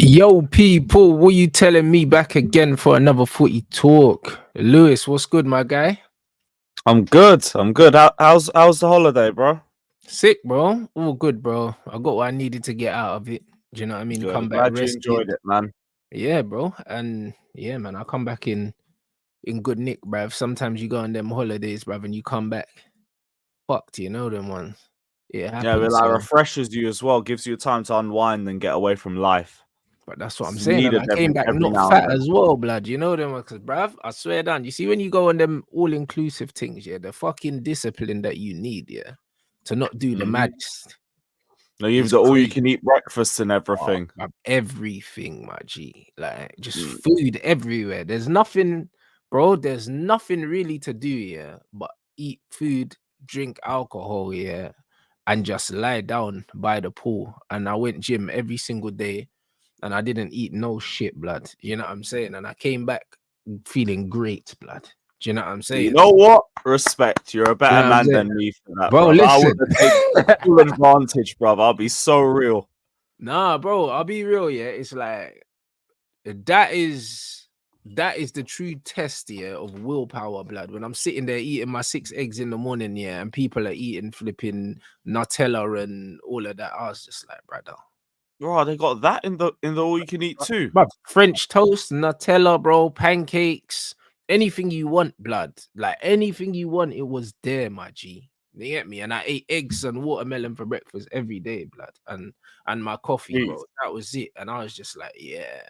Yo, people, what you telling me back again for another footy talk? Lewis, what's good, my guy? I'm good. How's the holiday, bro? Sick, bro. All good, bro. I got what I needed to get out of it. Do you know what I mean? Good. Come back Glad you rested. enjoyed it, man. Yeah, bro. And yeah, man, I come back in good nick, bruv. Sometimes you go on them holidays, bruv, and you come back fucked, you know them ones. It happens. Yeah, but like refreshes you as well, gives you time to unwind and get away from life. But that's what I'm It's saying. And needed I came back every not now fat and then. as well, blood. You know them, because bruv, I swear down. You see, when you go on them all-inclusive things, yeah, the fucking discipline that you need, yeah, to not do the madness. Now you've got all you can eat breakfast and everything. Oh, everything, my G. Like just food everywhere. There's nothing, bro. There's nothing really to do, yeah, but eat food, drink alcohol, yeah, and just lie down by the pool. And I went gym every single day. And I didn't eat no shit, blood. You know what I'm saying? And I came back feeling great, blood. Do you know what I'm saying? You know what? Respect. You're a better man than me for that, bro. Listen. I Listen. would take full advantage, brother. I'll be so real. Nah, bro. I'll be real, yeah. It's like that is the true test, yeah, of willpower, blood. When I'm sitting there eating my 6 eggs in the morning, yeah, and people are eating flipping Nutella and all of that, I was just like, brother. Bro, they got that in the all you can eat too. French toast, Nutella, bro, pancakes, anything you want, blood. Like anything you want, it was there, my G. You get me? And I ate eggs and watermelon for breakfast every day, blood. And my coffee, bro. That was it. And I was just like, yeah.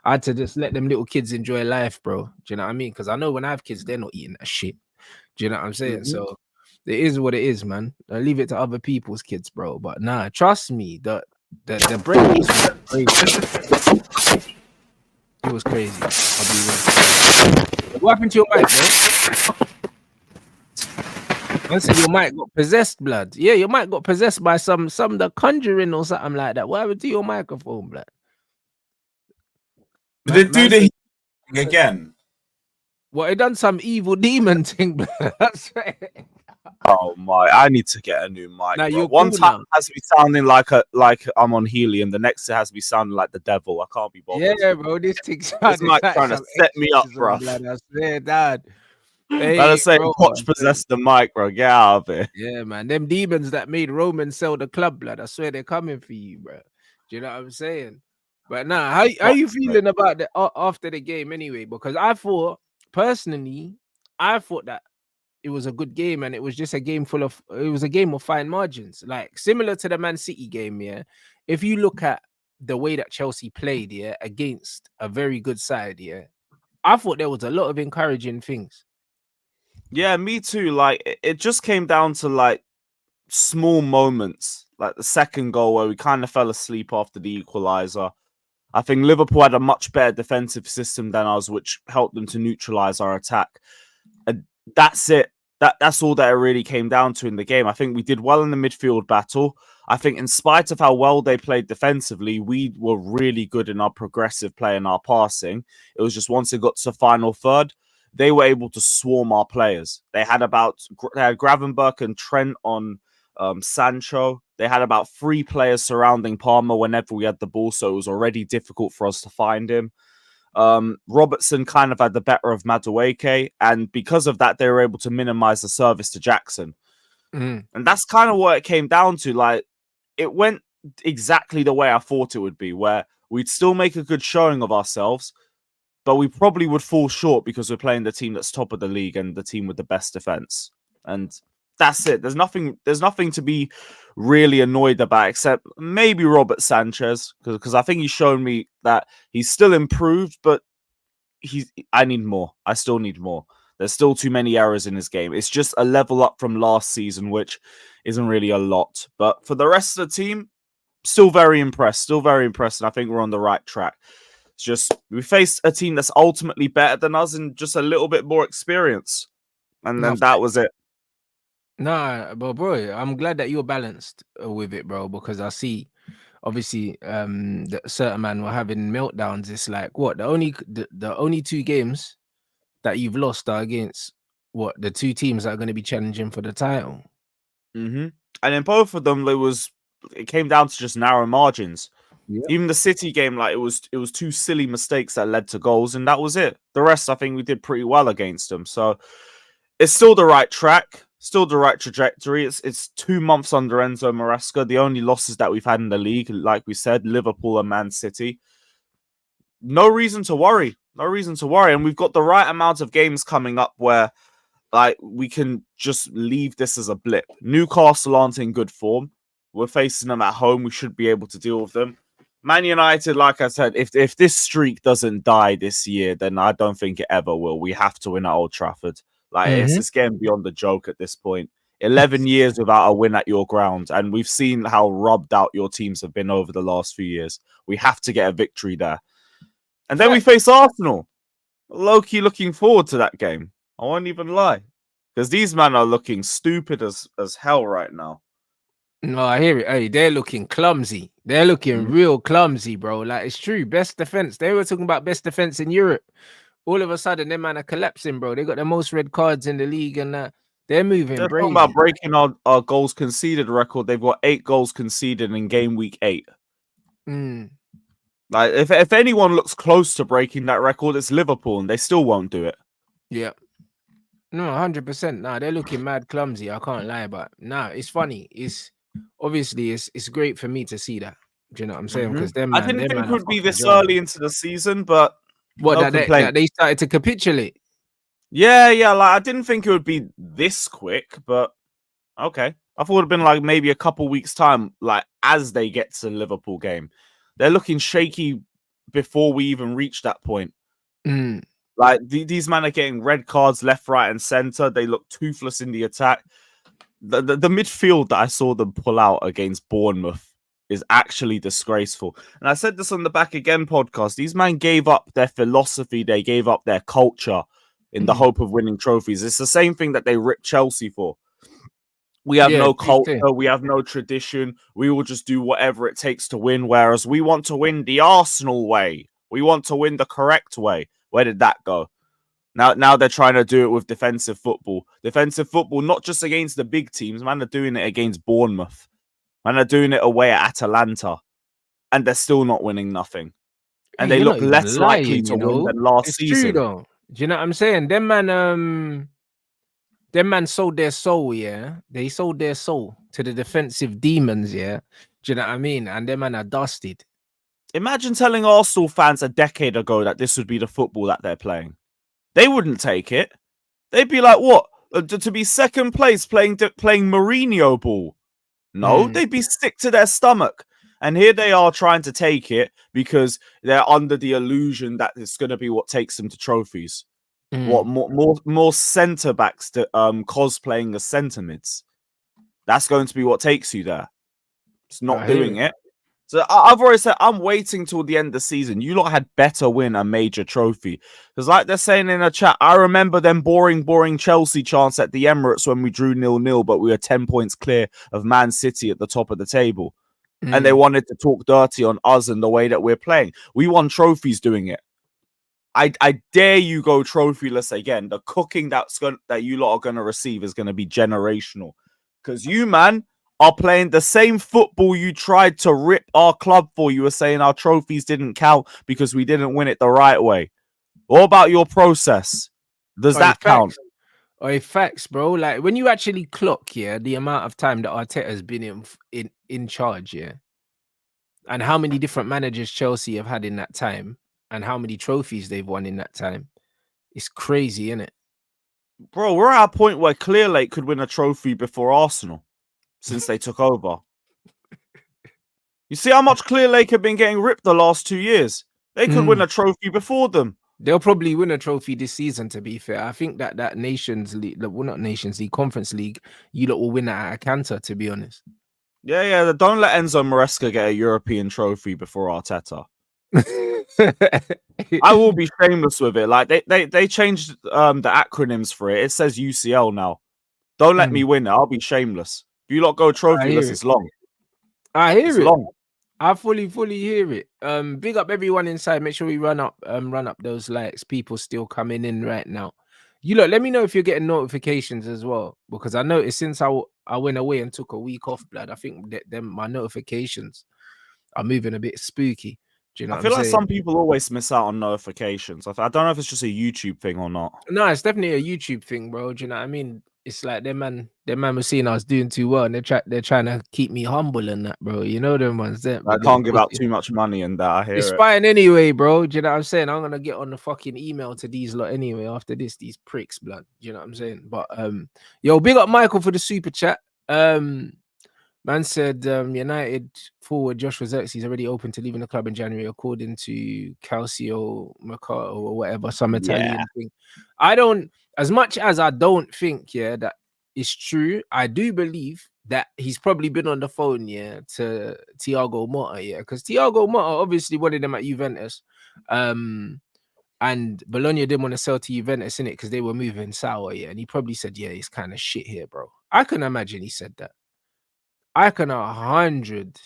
I had to just let them little kids enjoy life, bro. Do you know what I mean? Because I know when I have kids, they're not eating that shit. Do you know what I'm saying? So it is what it is, man. I leave it to other people's kids, bro. But nah, trust me, the bread was crazy. It was crazy. What happened to your mic, bro? I said your mic got possessed, blood. Yeah, your mic got possessed by some the conjuring or something like that. What happened to your microphone, blood? Did it do the again? What, it done some evil demon thing, blood. That's right. Oh my! I need to get a new mic. Now, one time it has to be sounding like I'm on helium. The next it has to be sounding like the devil. I can't be bothered. Yeah, bro. This thing's this mic trying to set me up, bro. I swear, Dad. Hey, Poch possessed the mic, bro. Get out of it. Yeah, man. Them demons that made Roman sell the club, blood. I swear they're coming for you, bro. Do you know what I'm saying? But now, how you feeling about the after the game anyway? Because I thought personally, that it was a good game, and it was just a game of fine margins, like similar to the Man City game. Yeah, if you look at the way that Chelsea played, yeah, against a very good side, yeah, I thought there was a lot of encouraging things. Yeah, me too. Like it just came down to like small moments, like the second goal where we kind of fell asleep after the equaliser. I think Liverpool had a much better defensive system than us, which helped them to neutralize our attack. And that's it. That's all that it really came down to in the game. I think we did well in the midfield battle. I think in spite of how well they played defensively, we were really good in our progressive play and our passing. It was just once it got to the final third, they were able to swarm our players. They had Gravenberch and Trent on Sancho. They had about 3 players surrounding Palmer whenever we had the ball, so it was already difficult for us to find him. Robertson kind of had the better of Madueke, and because of that, they were able to minimize the service to Jackson. And that's kind of what it came down to. Like, it went exactly the way I thought it would be, where we'd still make a good showing of ourselves, but we probably would fall short because we're playing the team that's top of the league and the team with the best defense. And that's it. There's nothing to be really annoyed about, except maybe Robert Sanchez, because I think he's shown me that he's still improved, but I need more. I still need more. There's still too many errors in his game. It's just a level up from last season, which isn't really a lot. But for the rest of the team, still very impressed. And I think we're on the right track. It's just we faced a team that's ultimately better than us and just a little bit more experience. And then that was it. Nah, but bro, I'm glad that you're balanced with it, bro, because I see obviously that certain man were having meltdowns. It's like what the only 2 games that you've lost are against what the 2 teams that are going to be challenging for the title. And in both of them, it came down to just narrow margins. Yeah. Even the City game, like it was two silly mistakes that led to goals, and that was it. The rest, I think we did pretty well against them. So it's still the right track, still the right trajectory. It's 2 months under Enzo Maresca. The only losses that we've had in the league, like we said, Liverpool and Man City. No reason to worry. No reason to worry. And we've got the right amount of games coming up where like we can just leave this as a blip. Newcastle aren't in good form. We're facing them at home. We should be able to deal with them. Man United, like I said, if this streak doesn't die this year, then I don't think it ever will. We have to win at Old Trafford. Like it's getting beyond the joke at this point. 11 years without a win at your ground, and we've seen how rubbed out your teams have been over the last few years. We have to get a victory there. And then we face Arsenal. Low-key looking forward to that game. I won't even lie. Because these men are looking stupid as hell right now. No, I hear it. Hey, they're looking clumsy. They're looking real clumsy, bro. Like, it's true. Best defense. They were talking about best defense in Europe. All of a sudden, them man are collapsing, bro. They got the most red cards in the league, and they're moving. They're Crazy. talking about breaking our goals conceded record. They've got 8 goals conceded in game week 8. Like, if anyone looks close to breaking that record, it's Liverpool, and they still won't do it. Yeah. No, 100%. Nah, they're looking mad clumsy. I can't lie, but nah, it's funny. It's obviously it's great for me to see that. Do you know what I'm saying? Because I didn't think it would be this early into the season, but what no that they started to capitulate. Yeah. Like I didn't think it would be this quick, but okay. I thought it'd been like maybe a couple weeks time, like as they get to the Liverpool game. They're looking shaky before we even reach that point. Like these men are getting red cards left, right, and center. They look toothless in the attack. The midfield that I saw them pull out against Bournemouth is actually disgraceful. And I said this on the Back Again podcast. These men gave up their philosophy. They gave up their culture in the hope of winning trophies. It's the same thing that they ripped Chelsea for. We have no culture. We have no tradition. We will just do whatever it takes to win. Whereas we want to win the Arsenal way. We want to win the correct way. Where did that go? Now they're trying to do it with defensive football. Defensive football, not just against the big teams. Man, they're doing it against Bournemouth. Man, they're doing it away at Atalanta. And they're still not winning nothing. And they look less likely to win than last season. It's true, though. Do you know what I'm saying? Them man sold their soul, yeah. They sold their soul to the defensive demons, yeah. Do you know what I mean? And them man are dusted. Imagine telling Arsenal fans a decade ago that this would be the football that they're playing. They wouldn't take it. They'd be like, what? To be second place playing Mourinho ball? No, they'd be sick to their stomach. And here they are trying to take it because they're under the illusion that it's going to be what takes them to trophies. What more centre backs to cosplaying as centre mids? That's going to be what takes you there. It's not doing it. So I've already said I'm waiting till the end of the season. You lot had better win a major trophy. Because like they're saying in a chat, I remember them boring Chelsea chants at the Emirates when we drew 0-0, but we were 10 points clear of Man City at the top of the table. And they wanted to talk dirty on us and the way that we're playing. We won trophies doing it. I dare you go trophyless again. The cooking that you lot are going to receive is going to be generational. Because you, man, are playing the same football you tried to rip our club for. You were saying our trophies didn't count because we didn't win it the right way. What about your process? Does that count? Facts, bro. Like when you actually clock, yeah, the amount of time that Arteta has been in charge, yeah, and how many different managers Chelsea have had in that time, and how many trophies they've won in that time, it's crazy, isn't it? Bro, we're at a point where Clearlake could win a trophy before Arsenal since they took over. You see how much Clearlake have been getting ripped the last 2 years? They could win a trophy before them. They'll probably win a trophy this season, to be fair. I think that Nations League, well, not Nations League, Conference League, you lot will win that at a canter, to be honest. Yeah. Don't let Enzo Maresca get a European trophy before Arteta. I will be shameless with it. Like they changed the acronyms for it. It says UCL now. Don't let me win it. I'll be shameless. If you lot go trophyless, it's long. I hear it. Long. I fully hear it. Big up everyone inside. Make sure we run up those likes. People still coming in right now. You lot, let me know if you're getting notifications as well, because I noticed since I went away and took a week off, blood. I think that my notifications are moving a bit spooky. Do you know I what feel I'm like saying? some people always miss out on notifications. I don't know if it's just a YouTube thing or not. No, it's definitely a YouTube thing, bro. Do you know what I mean? It's like them man was seeing I was doing too well, and they're trying to keep me humble and that, bro. You know them ones there. I can't give out too much money and that. I It's hear it. fine anyway, bro. Do you know what I'm saying? I'm gonna get on the fucking email to these lot anyway after this, these pricks, blood. Do you know what I'm saying? But yo, big up Michael for the super chat. Man said United forward Joshua Zirkzee is already open to leaving the club in January, according to Calcio Mercato or whatever, some Italian thing. I don't, as much as I don't think, that is true, I do believe that he's probably been on the phone, to Thiago Motta, because Thiago Motta obviously wanted him at Juventus. And Bologna didn't want to sell to Juventus in it because they were moving sour, and he probably said, it's kind of shit here, bro. I can imagine he said that. I can 100%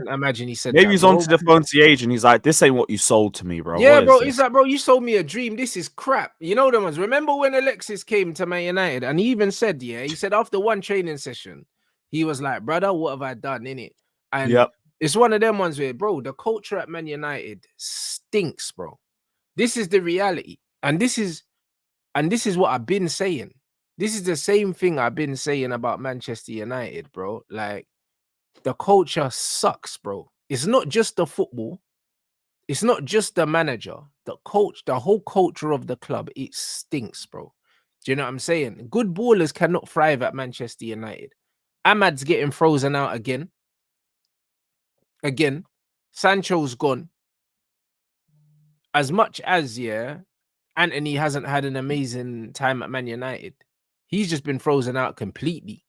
imagine he said maybe that, he's bro. onto the phone to the agent. He's like, "This ain't what you sold to me, bro." Yeah, What bro. is It's this? like, bro, you sold me a dream. This is crap. You know them ones. Remember when Alexis came to Man United and he even said, he said after one training session, he was like, brother, what have I done in it? And it's one of them ones where, bro, the culture at Man United stinks, bro. This is the reality. And this is what I've been saying. This is the same thing I've been saying about Manchester United, bro. Like, the culture sucks, bro. It's not just the football. It's not just the manager. The coach, the whole culture of the club, it stinks, bro. Do you know what I'm saying? Good ballers cannot thrive at Manchester United. Ahmad's getting frozen out again. Sancho's gone. As much as, Anthony hasn't had an amazing time at Man United, he's just been frozen out completely,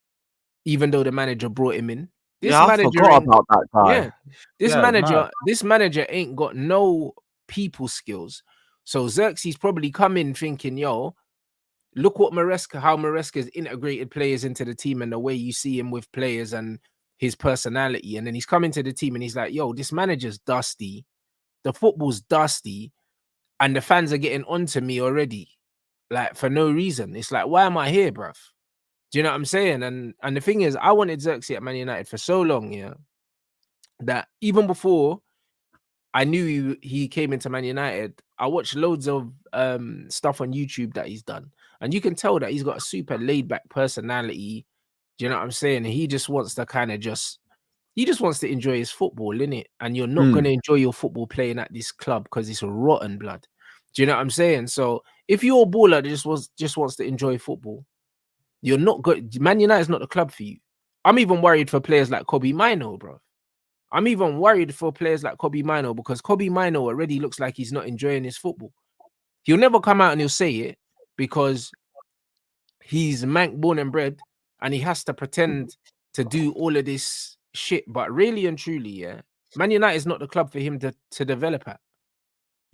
even though the manager brought him in. I forgot about that guy. This manager ain't got no people skills. So Xerxes probably come in thinking, yo, look what how Maresca's integrated players into the team and the way you see him with players and his personality. And then he's coming to the team and he's like, yo, this manager's dusty. The football's dusty. And the fans are getting onto me already, like, for no reason. It's like, why am I here, bruv? Do you know what I'm saying? And the thing is, I wanted Xerxes at Man United for so long, that even before I knew he came into Man United, I watched loads of stuff on YouTube that he's done. And you can tell that he's got a super laid-back personality. Do you know what I'm saying? He just wants to he just wants to enjoy his football, innit? And you're not going to enjoy your football playing at this club because it's rotten blood. Do you know what I'm saying? So if you're a baller that just wants to enjoy football, you're not good. Man United's not the club for you. I'm even worried for players like Kobe Mino, bro. I'm even worried for players like Kobe Mino because Kobe Mino already looks like he's not enjoying his football. He'll never come out and he'll say it because he's Manc born and bred and he has to pretend to do all of this shit. But really and truly, Man United is not the club for him to develop at.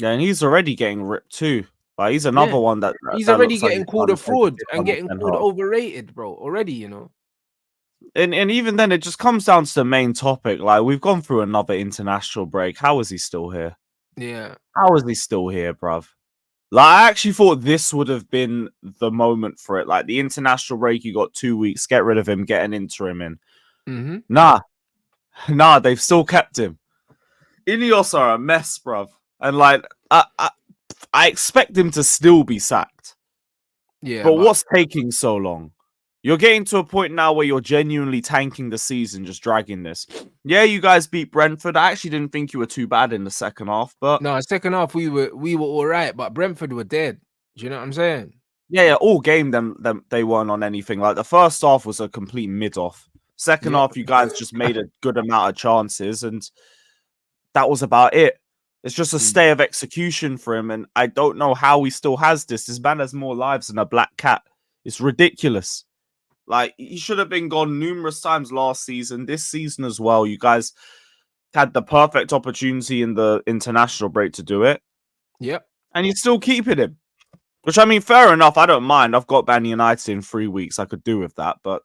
Yeah, and he's already getting ripped too. Like, he's another one that he's already getting called a fraud and getting called overrated, bro. Already, you know. And even then, it just comes down to the main topic. Like, we've gone through another international break. How is he still here? Yeah. How is he still here, bruv? Like, I actually thought this would have been the moment for it. Like, the international break, you got 2 weeks. Get rid of him. Get an interim in. Nah, they've still kept him. Ineos are a mess, bruv. And, like, I expect him to still be sacked. Yeah. But what's taking so long? You're getting to a point now where you're genuinely tanking the season, just dragging this. Yeah, you guys beat Brentford. I actually didn't think you were too bad in the second half, but no, second half we were all right, but Brentford were dead. Do you know what I'm saying? Yeah, all game they weren't on anything. Like, the first half was a complete mid-off. Second half, you guys just made a good amount of chances, and that was about it. It's just a stay of execution for him, and I don't know how he still has this. This man has more lives than a black cat. It's ridiculous. Like, he should have been gone numerous times last season, this season as well. You guys had the perfect opportunity in the international break to do it. Yep. And you're still keeping him. Which, I mean, fair enough. I don't mind. I've got Man United in 3 weeks. I could do with that, but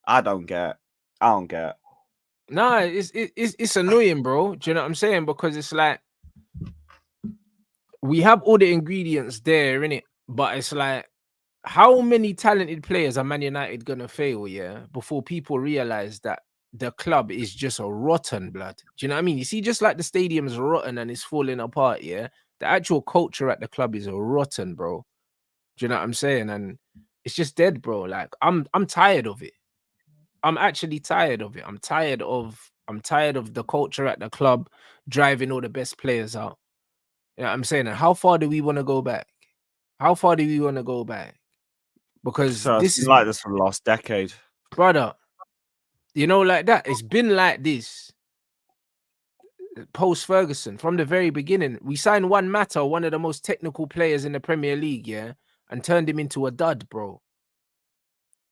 I don't get it. Nah, it's annoying, bro. Do you know what I'm saying? Because it's like we have all the ingredients there, innit? But it's like, how many talented players are Man United gonna fail, before people realize that the club is just a rotten, blood. Do you know what I mean? You see, just like the stadium's rotten and it's falling apart, yeah, the actual culture at the club is rotten, bro. Do you know what I'm saying? And it's just dead, bro. Like I'm tired of it. I'm actually tired of it. I'm tired of the culture at the club driving all the best players out. You know what I'm saying? And how far do we want to go back? How far do we want to go back? Because So this it's is, been like this for the last decade. brother, you know, like that. It's been like this post Ferguson from the very beginning. We signed Juan Mata, one of the most technical players in the Premier League, yeah, and turned him into a dud, bro.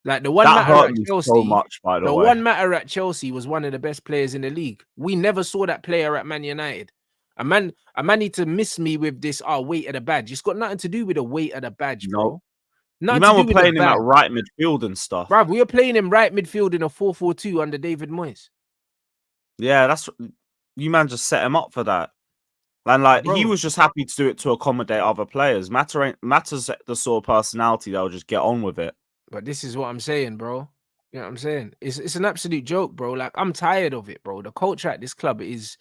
Like the one That matter hurt at me so Chelsea, much, by the the way. one matter at Chelsea was one of the best players in the league. We never saw that player at Man United. A man need to miss me with this weight of the badge. It's got nothing to do with the weight of the badge, No. bro. You Nothing man to do were with the playing him at badge. right midfield and stuff. Bruv, we were playing him right midfield in a 4-4-2 under David Moyes. Yeah, that's you man just set him up for that. And like he Bro. was just happy to do it to accommodate other players. Matters the sort of personality that'll just get on with it. But this is what I'm saying, bro. You know what I'm saying? It's an absolute joke, bro. Like I'm tired of it, bro. The culture at this club is,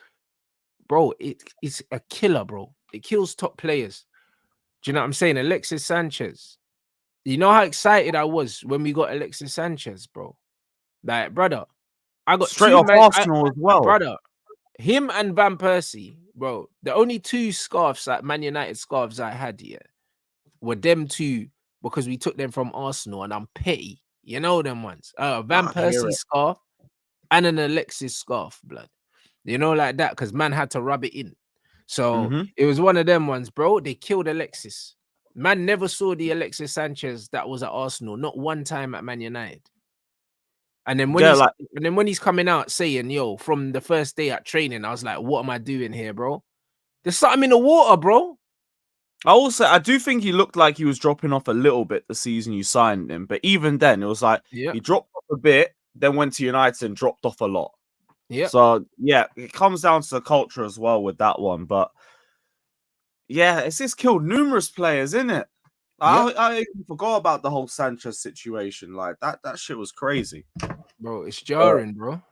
bro, it's a killer, bro. It kills top players. Do you know what I'm saying? Alexis Sanchez. You know how excited I was when we got Alexis Sanchez, bro. Like, brother, I got Straight two off Arsenal as well. brother. Him and Van Persie, bro. The only two scarves, like Man United scarves I had here, were them two because we took them from Arsenal, and I'm petty. You know them ones. Van I hear Persie it. scarf and an Alexis scarf, blood. You know, like that, because man had to rub it in. So it was one of them ones, bro. They killed Alexis. Man never saw the Alexis Sanchez that was at Arsenal, not one time at Man United. And then when he's coming out saying, yo, from the first day at training, I was like, what am I doing here, bro? There's something in the water, bro. I do think he looked like he was dropping off a little bit the season you signed him, but even then, it was like he dropped off a bit, then went to United and dropped off a lot. Yeah. So yeah, it comes down to the culture as well with that one. But yeah, it's just killed numerous players, isn't it? I even forgot about the whole Sanchez situation. Like that shit was crazy. Bro, it's jarring, bro.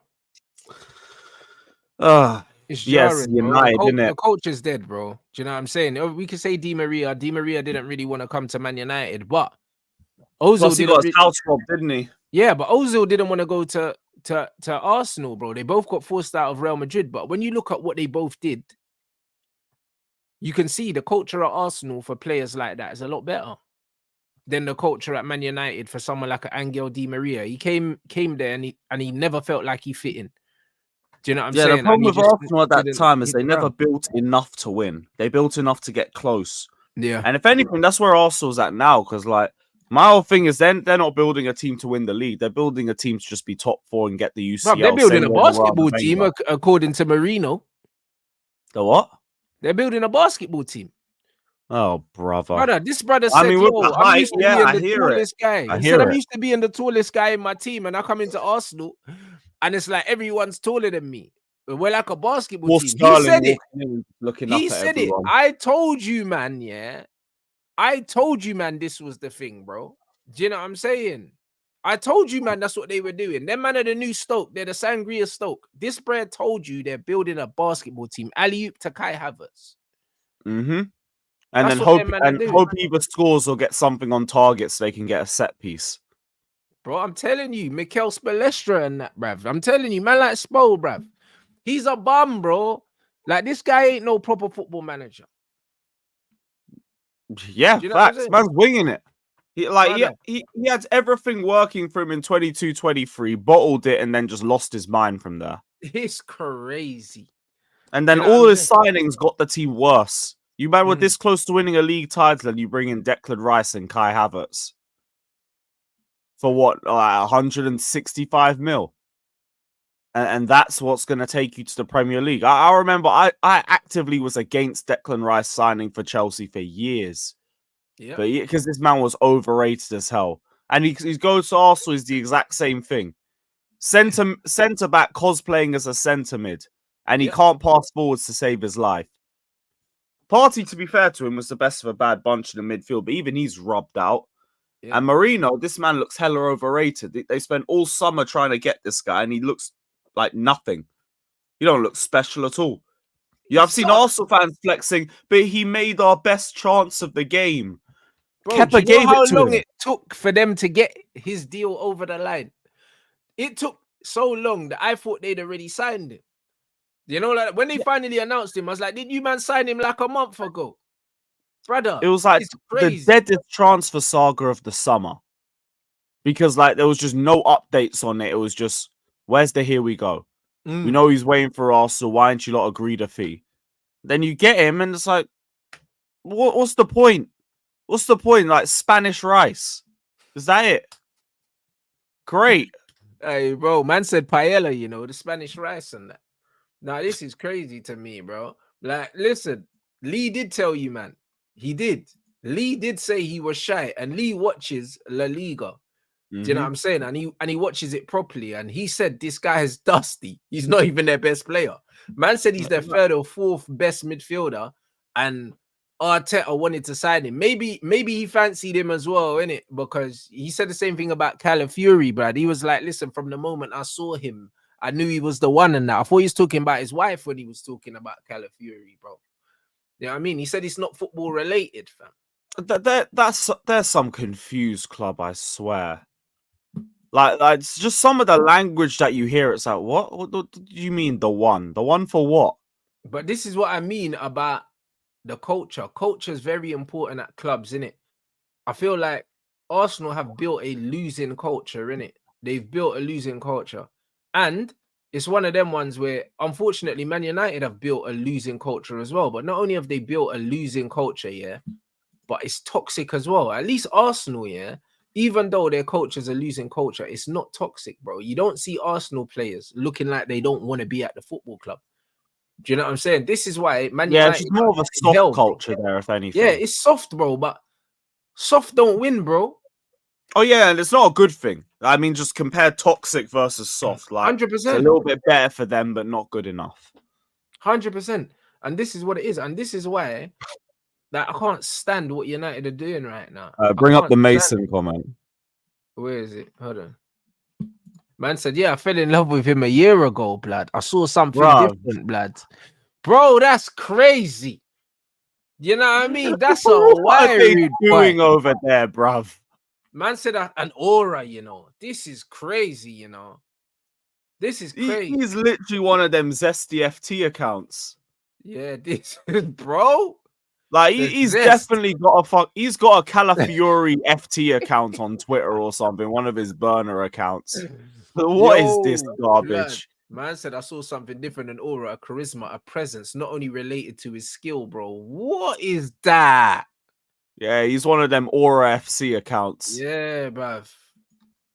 It's yes, jarring, United, bro. isn't it? The culture's dead, bro. Do you know what I'm saying? We could say Di Maria. Di Maria didn't really want to come to Man United, but Ozil Plus, he got his house robbed, didn't he? Yeah, but Ozil didn't want to go to Arsenal, bro. They both got forced out of Real Madrid. But when you look at what they both did, you can see the culture at Arsenal for players like that is a lot better than the culture at Man United for someone like Angel Di Maria. He came there and he never felt like he fit in. Do you know what I'm saying? Yeah, the problem with Arsenal at that time is they never built built enough to win. They built enough to get close. Yeah. And if anything, that's where Arsenal's at now. Because like my whole thing is they're not building a team to win the league. They're building a team to just be top 4 and get the UCL. Bro, they're building a basketball team, according to Marino. The what? They're building a basketball team. Oh, brother. This brother said, I'm used to being the tallest guy. He said, I'm used to being the tallest guy in my team, and I come into Arsenal, and it's like everyone's taller than me. We're like a basketball team. He said it. He said it. I told you, man, yeah. I told you, man, this was the thing, bro. Do you know what I'm saying? I told you, man, that's what they were doing. Them man are the new Stoke. They're the Sangria Stoke. This bread told you they're building a basketball team. Alley-oop to Kai Havertz. And that's then hope either scores or get something on target so they can get a set piece. Bro, I'm telling you, Mikel Spolestra and that, bruv. I'm telling you, man like Spo, bruv. He's a bum, bro. Like, this guy ain't no proper football manager. Yeah, facts. Man's winging it. He had everything working for him in 22-23, bottled it, and then just lost his mind from there. It's crazy. And then all his signings got the team worse. You man were this close to winning a league title, and you bring in Declan Rice and Kai Havertz for what, like 165 mil, and that's what's going to take you to the Premier League. I remember I actively was against Declan Rice signing for Chelsea for years. Yeah, but because this man was overrated as hell, and he goes to Arsenal is the exact same thing. Centre back cosplaying as a centre mid, and he can't pass forwards to save his life. Partey, to be fair to him, was the best of a bad bunch in the midfield, but even he's rubbed out. Yeah. And Marino, this man looks hella overrated. They spent all summer trying to get this guy, and he looks like nothing. You don't look special at all. Yeah, I've seen sucks. Arsenal fans flexing, but he made our best chance of the game. Bro, do Kepa you know gave how it to long him. it took for them to get his deal over the line? It took so long that I thought they'd already signed him. You know, like when they finally announced him, I was like, did you man sign him like a month ago? Brother, It was like it's the crazy. deadest transfer saga of the summer. Because like there was just no updates on it. It was just, where's the here we go? We know he's waiting for Arsenal. Why ain't you lot agreed a fee? Then you get him, and it's like, what's the point? What's the point? Like Spanish rice. Is that it? Great. Hey, bro, man said paella, you know, the Spanish rice and that. Now, this is crazy to me, bro. Like, listen, Lee did tell you, man. He did. Lee did say he was shy, and Lee watches La Liga. Do you know what I'm saying? And he watches it properly. And he said this guy is dusty. He's not even their best player. Man said he's their third or fourth best midfielder. And Arteta wanted to sign him. Maybe he fancied him as well, innit? Because he said the same thing about Calafiori, Brad. He was like, listen, from the moment I saw him, I knew he was the one and that. I thought he was talking about his wife when he was talking about Calafiori, bro. You know what I mean? He said it's not football related, fam. There's some confused club, I swear. Like it's just some of the language that you hear. It's like, what do you mean the one? The one for what? But this is what I mean about the culture. Culture is very important at clubs, innit? I feel like Arsenal have built a losing culture, innit? They've built a losing culture. And it's one of them ones where, unfortunately, Man United have built a losing culture as well. But not only have they built a losing culture, yeah, but it's toxic as well. At least Arsenal, yeah, even though their culture is a losing culture, it's not toxic, bro. You don't see Arsenal players looking like they don't want to be at the football club. Do you know what I'm saying? This is why Man United... it's just more of a soft culture there, if anything. Yeah, it's soft, bro, but soft don't win, bro. Oh, yeah, and it's not a good thing. I mean, just compare toxic versus soft. Like, 100%. It's a little bit better for them, but not good enough. 100%. And this is what it is. And this is why that I can't stand what United are doing right now. Bring up the Mason comment. Where is it? Hold on. Man said, yeah, I fell in love with him a year ago, blood. I saw something different, blood. Bro, that's crazy. You know what I mean? That's a what are they wiry doing boy. over there, bruv? Man said an aura, you know. This is crazy, you know. This is crazy. He's literally one of them zesty FT accounts. Yeah, this bro. Like he's definitely got he's got a Calafiori FT account on Twitter or something, one of his burner accounts. But what is this garbage? Man said I saw something different, an aura, a charisma, a presence, not only related to his skill, bro. What is that? Yeah, he's one of them Aura FC accounts. Yeah, bruv.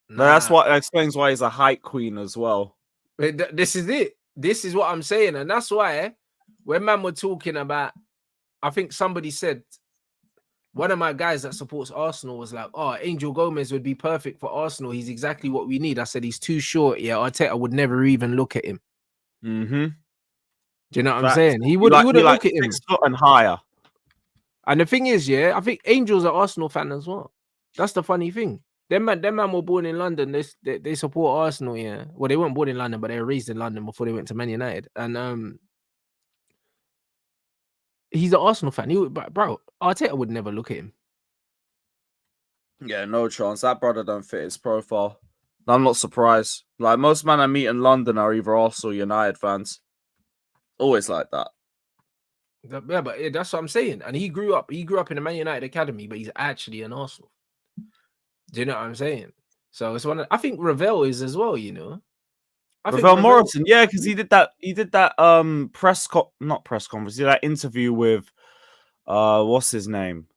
Nah. That's what explains why he's a hype queen as well. This is it. This is what I'm saying. And that's why when man were talking about, I think somebody said, one of my guys that supports Arsenal was like, oh, Angel Gomez would be perfect for Arsenal. He's exactly what we need. I said, he's too short. Yeah, Arteta would never even look at him. Mm-hmm. Do you know what I'm saying? He wouldn't look at him. 6 foot and higher. And the thing is, yeah, I think Angel's an Arsenal fan as well. That's the funny thing. Them man were born in London. They support Arsenal, yeah. Well, they weren't born in London, but they were raised in London before they went to Man United. And he's an Arsenal fan. Bro, Arteta would never look at him. Yeah, no chance. That brother don't fit his profile. I'm not surprised. Like most men I meet in London are either Arsenal or United fans. Always like that. Yeah, but that's what I'm saying. And he grew up in the Man United academy, but he's actually an Arsenal. Do you know what I'm saying? So it's I think Ravel is as well, you know. Ravel Morrison, yeah, because he did that not press conference, he did that interview with what's his name?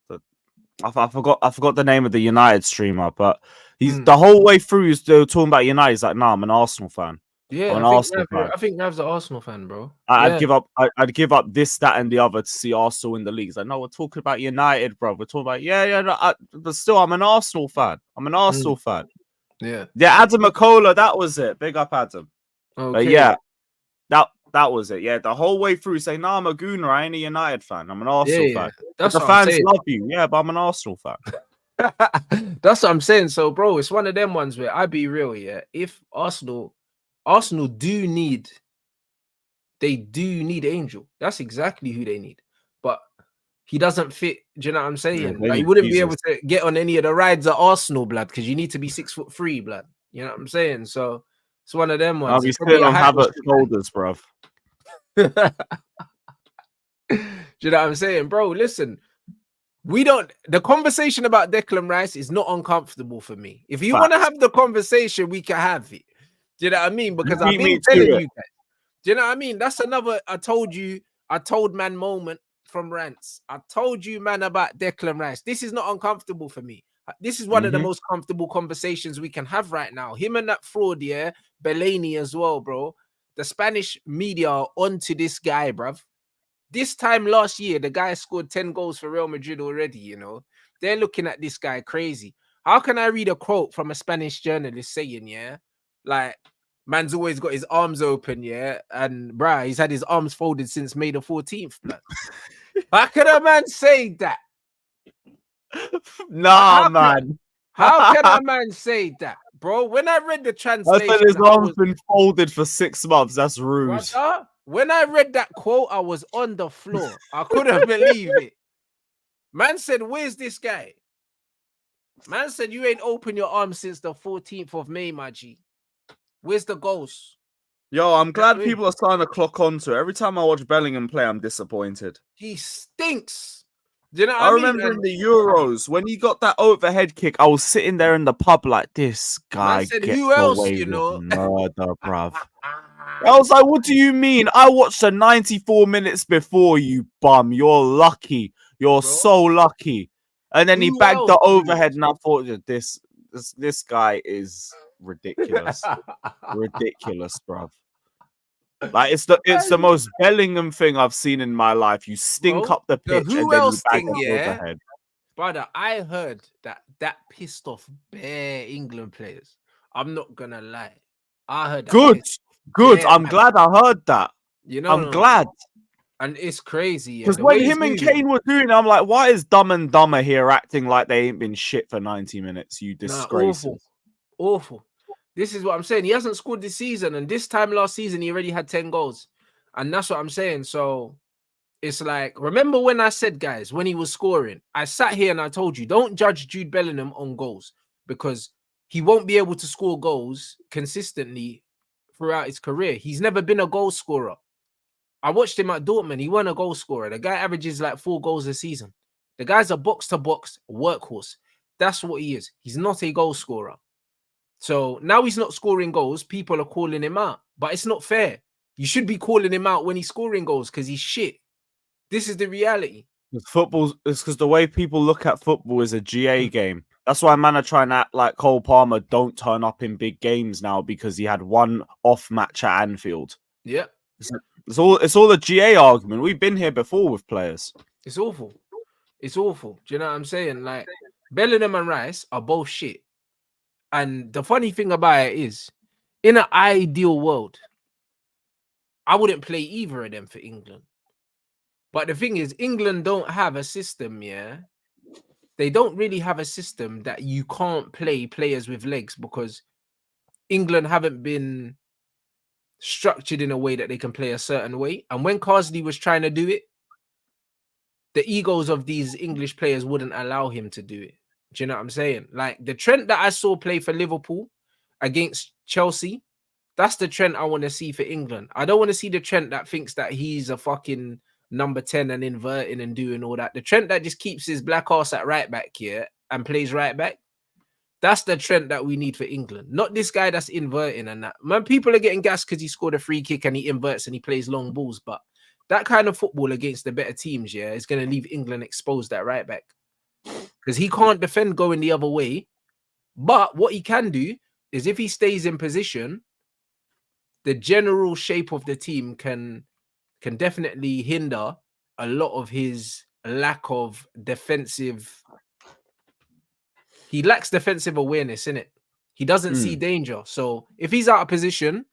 I forgot the name of the United streamer, but he's the whole way through he's talking about United. He's like, nah, I'm an Arsenal fan. Yeah, I think Rav's an Arsenal fan, bro. I'd give up this, that, and the other to see Arsenal in the leagues. Like, no, we're talking about United, bro. We're talking about but still, I'm an Arsenal fan. I'm an Arsenal fan. Yeah, Adam McCullough, that was it. Big up, Adam. Okay. But yeah, that was it. Yeah, the whole way through saying, "No, I'm a Gooner. I ain't a United fan. I'm an Arsenal fan." That's the fans love you. Yeah, but I'm an Arsenal fan. That's what I'm saying. So, bro, it's one of them ones where I be real. Yeah, if Arsenal Arsenal do need Angel. That's exactly who they need. But he doesn't fit. Do you know what I'm saying? they Like, he need wouldn't be Jesus. able to get on any of the rides at Arsenal, blood, because you need to be 6'3", blood. You know what I'm saying? So it's one of them I'll ones. be It's probably sitting a on height Havertz's shoulders, bruv. Do you know what I'm saying, bro? Listen, the conversation about Declan Rice is not uncomfortable for me. If you want to Facts. have the conversation, we can have it. Do you know what I mean? Because I've beat been me to telling it. you guys. Do you know what I mean? That's another I told man moment from Rants. I told you, man, about Declan Rice. This is not uncomfortable for me. This is one of the most comfortable conversations we can have right now. Him and that fraud, yeah, BELLAINI as well, bro. The Spanish media are onto this guy, bruv. This time last year, the guy scored 10 goals for Real Madrid already, you know. They're looking at this guy crazy. How can I read a quote from a Spanish journalist saying, yeah, like, man's always got his arms open, yeah, and bruh, he's had his arms folded since May the 14th, blood. How can a man say that? Nah, man. How can a man say that, bro? When I read the I translation, said his arm's been folded for 6 months. That's rude. brother, when I read that quote, I was on the floor. I couldn't believe it. Man said, where's this guy? Man said, you ain't opened your arms since the 14th of May, my G. Where's the goals? Yo, I'm glad people are starting to clock onto it. Every time I watch Bellingham play, I'm disappointed. He stinks. Do you know what I I mean? remember in the Euros, when he got that overhead kick, I was sitting there in the pub like, this guy Man said, gets who else, away you with know? murder, bruv. I was like, what do you mean? I watched the 94 minutes before, you bum. You're lucky. You're Bro, so lucky. And then he who bagged the else, overhead, and I thought, this guy is ridiculous. Ridiculous, bruv. Like, it's the most Bellingham thing I've seen in my life. You stink bro, up the the pitch who and then you else bag thing, an yeah? overhead. Brother, I heard that pissed off bare England players. I'm not gonna lie. I heard that. Good. bare I'm man. glad I heard that. You know, I'm glad. and it's crazy. Yeah, Because the when way he's him and moving. Kane were doing it, I'm like, why is Dumb and Dumber here acting like they ain't been shit for 90 minutes? You disgraces. Awful. This is what I'm saying. He hasn't scored this season, and this time last season he already had 10 goals, and that's what I'm saying. So it's like, remember when I said, guys, when he was scoring, I sat here and I told you, don't judge Jude Bellingham on goals because he won't be able to score goals consistently throughout his career. He's never been a goal scorer. I watched him at Dortmund. He wasn't a goal scorer. The guy averages like 4 goals a season. The guy's a box-to-box workhorse. That's what he is. He's not a goal scorer. So now he's not scoring goals. People are calling him out. But it's not fair. You should be calling him out when he's scoring goals because he's shit. This is the reality. Football is because the way people look at football is a GA game. That's why man are trying to act like Cole Palmer don't turn up in big games now because he had one off match at Anfield. Yeah. It's all a GA argument. We've been here before with players. It's awful. It's awful. Do you know what I'm saying? Like, Bellingham and Rice are both shit. And the funny thing about it is, in an ideal world, I wouldn't play either of them for England. But the thing is, England don't have a system, yeah? They don't really have a system that you can't play players with legs because England haven't been structured in a way that they can play a certain way. And when Carsley was trying to do it, the egos of these English players wouldn't allow him to do it. Do you know what I'm saying? Like the Trent that I saw play for Liverpool against Chelsea, that's the Trent I want to see for England. I don't want to see the Trent that thinks that he's a fucking number 10 and inverting and doing all that. The Trent that just keeps his black ass at right back here and plays right back. That's the Trent that we need for England. Not this guy that's inverting and that. Man, people are getting gassed because he scored a free kick and he inverts and he plays long balls. But that kind of football against the better teams, yeah, is going to leave England exposed at right back. Because he can't defend going the other way. But what he can do is if he stays in position, the general shape of the team can definitely hinder a lot of his lack of defensive. He lacks defensive awareness, innit? He doesn't see danger. So if he's out of position,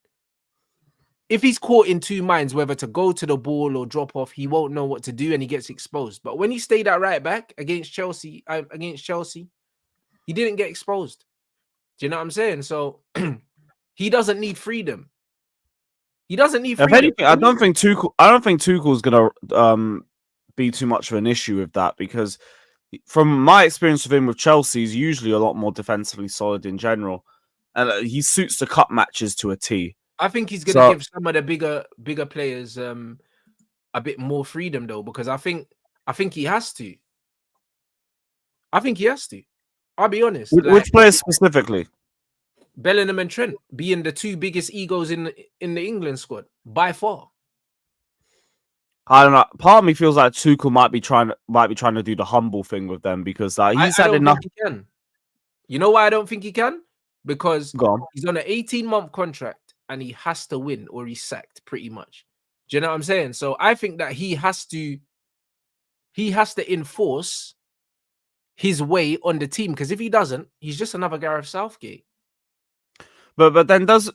if he's caught in two minds whether to go to the ball or drop off, he won't know what to do and he gets exposed. But when he stayed at right back against Chelsea, he didn't get exposed. Do you know what I'm saying? So he doesn't need freedom. He doesn't need If freedom. anything, I don't think Tuchel's gonna be too much of an issue with that, because from my experience with him with Chelsea, he's usually a lot more defensively solid in general, and he suits the cup matches to a T. I think he's going to give some of the bigger players a bit more freedom though, because I think he has to. I think he has to. I'll be honest. Which players specifically? Bellingham and Trent being the two biggest egos in the England squad by far. I don't know. Part of me feels like Tuchel might be trying to do the humble thing with them, because he's had enough. Think he can. You know why I don't think he can? Because he's on an 18-month contract and he has to win or he's sacked pretty much. Do you know what I'm saying? So I think that he has to enforce his way on the team, because if he doesn't, he's just another Gareth Southgate. But then don't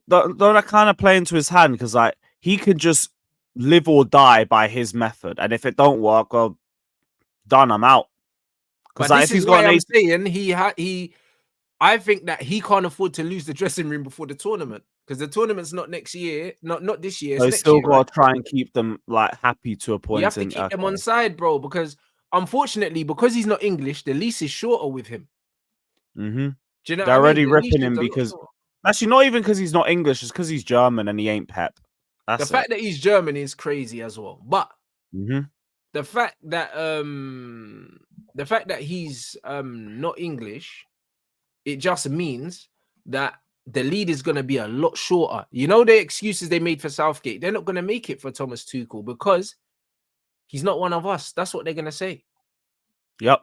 that kind of play into his hand, because like he can just live or die by his method, and if it don't work, well, done, I'm out. Because like, if he's got I'm saying I think that he can't afford to lose the dressing room before the tournament, because the tournament's not next year, not this year. So he's still got to try and keep them like happy to a point. You have to keep them on side, bro, because unfortunately, because he's not English, the lease is shorter with him. Mm-hmm. Do you know they're already ripping him because actually not even because he's not English, it's because he's German and he ain't Pep. That's the fact that he's German is crazy as well. But the fact that he's not English, it just means that the lead is going to be a lot shorter. You know, the excuses they made for Southgate, they're not going to make it for Thomas Tuchel because he's not one of us. That's what they're going to say. Yep.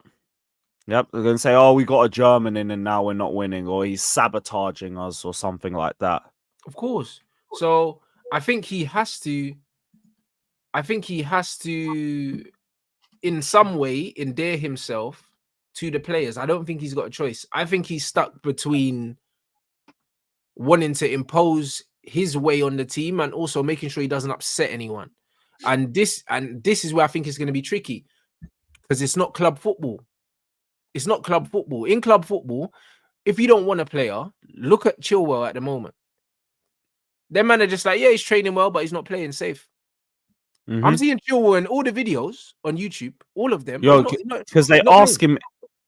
They're going to say, oh, we got a German in and now we're not winning, or he's sabotaging us or something like that. Of course. So I think he has to, in some way, endear himself to the players. I don't think he's got a choice. I think he's stuck between wanting to impose his way on the team and also making sure he doesn't upset anyone. And this is where I think it's going to be tricky, because it's not club football. It's not club football. In club football, if you don't want a player, look at Chilwell at the moment. Their man are just like, yeah, he's training well, but he's not playing safe. I'm seeing Chilwell in all the videos on YouTube, all of them. Because they ask him,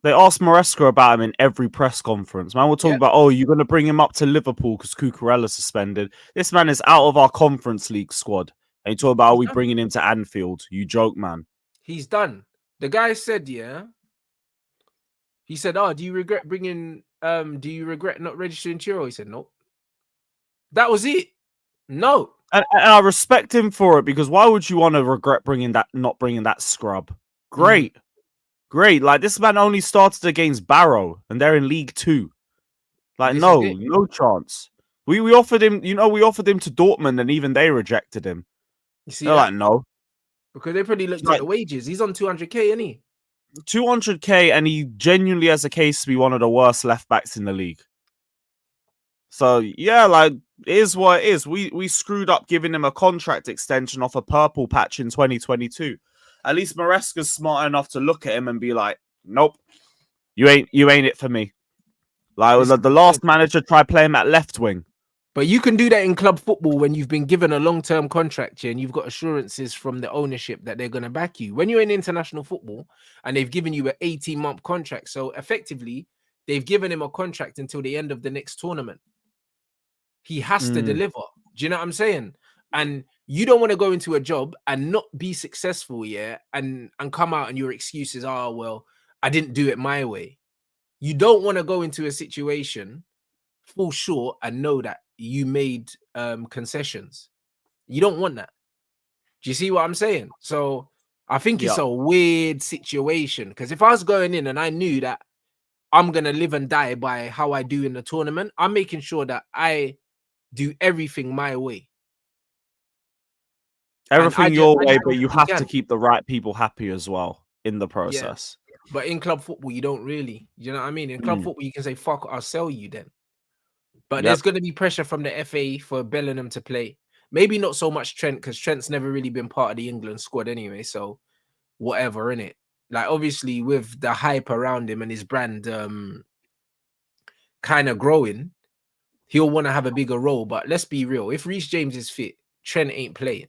they ask Maresca about him in every press conference. Man, we're talking about, oh, you're going to bring him up to Liverpool because Cucurella's suspended. This man is out of our Conference League squad. And you talk about, are we bringing him to Anfield? You joke, man. He's done. The guy said, he said, oh, do you regret not registering Chiro? He said, no. That was it. No. And I respect him for it, because why would you want to regret not bringing that scrub? Great. Great. Like, this man only started against Barrow and they're in League 2. Like, no chance. We offered him, we offered him to Dortmund and even they rejected him. You see, they're like, no. Because they probably looked at the wages. He's on 200k, isn't he? 200k, and he genuinely has a case to be one of the worst left backs in the league. So yeah, like, it is what it is. We screwed up giving him a contract extension off a purple patch in 2022. At least Maresca's smart enough to look at him and be like, nope, you ain't it for me. Like, the last manager tried playing him at left wing. But you can do that in club football when you've been given a long-term contract and you've got assurances from the ownership that they're going to back you. When you're in international football and they've given you an 18-month contract, so effectively they've given him a contract until the end of the next tournament. He has to deliver. Do you know what I'm saying? And you don't want to go into a job and not be successful, and come out and your excuses are, well, I didn't do it my way. You don't want to go into a situation, fall short, and know that you made concessions. You don't want that. Do you see what I'm saying? So I think it's a weird situation, because if I was going in and I knew that I'm going to live and die by how I do in the tournament, I'm making sure that I do everything my way. Everything your way, but you have to keep the right people happy as well in the process. Yeah. But in club football, you don't really. You know what I mean? In club football, you can say, fuck, I'll sell you then. But there's going to be pressure from the FA for Bellingham to play. Maybe not so much Trent, because Trent's never really been part of the England squad anyway. So whatever, innit? Like, obviously, with the hype around him and his brand kind of growing, he'll want to have a bigger role. But let's be real. If Reece James is fit, Trent ain't playing.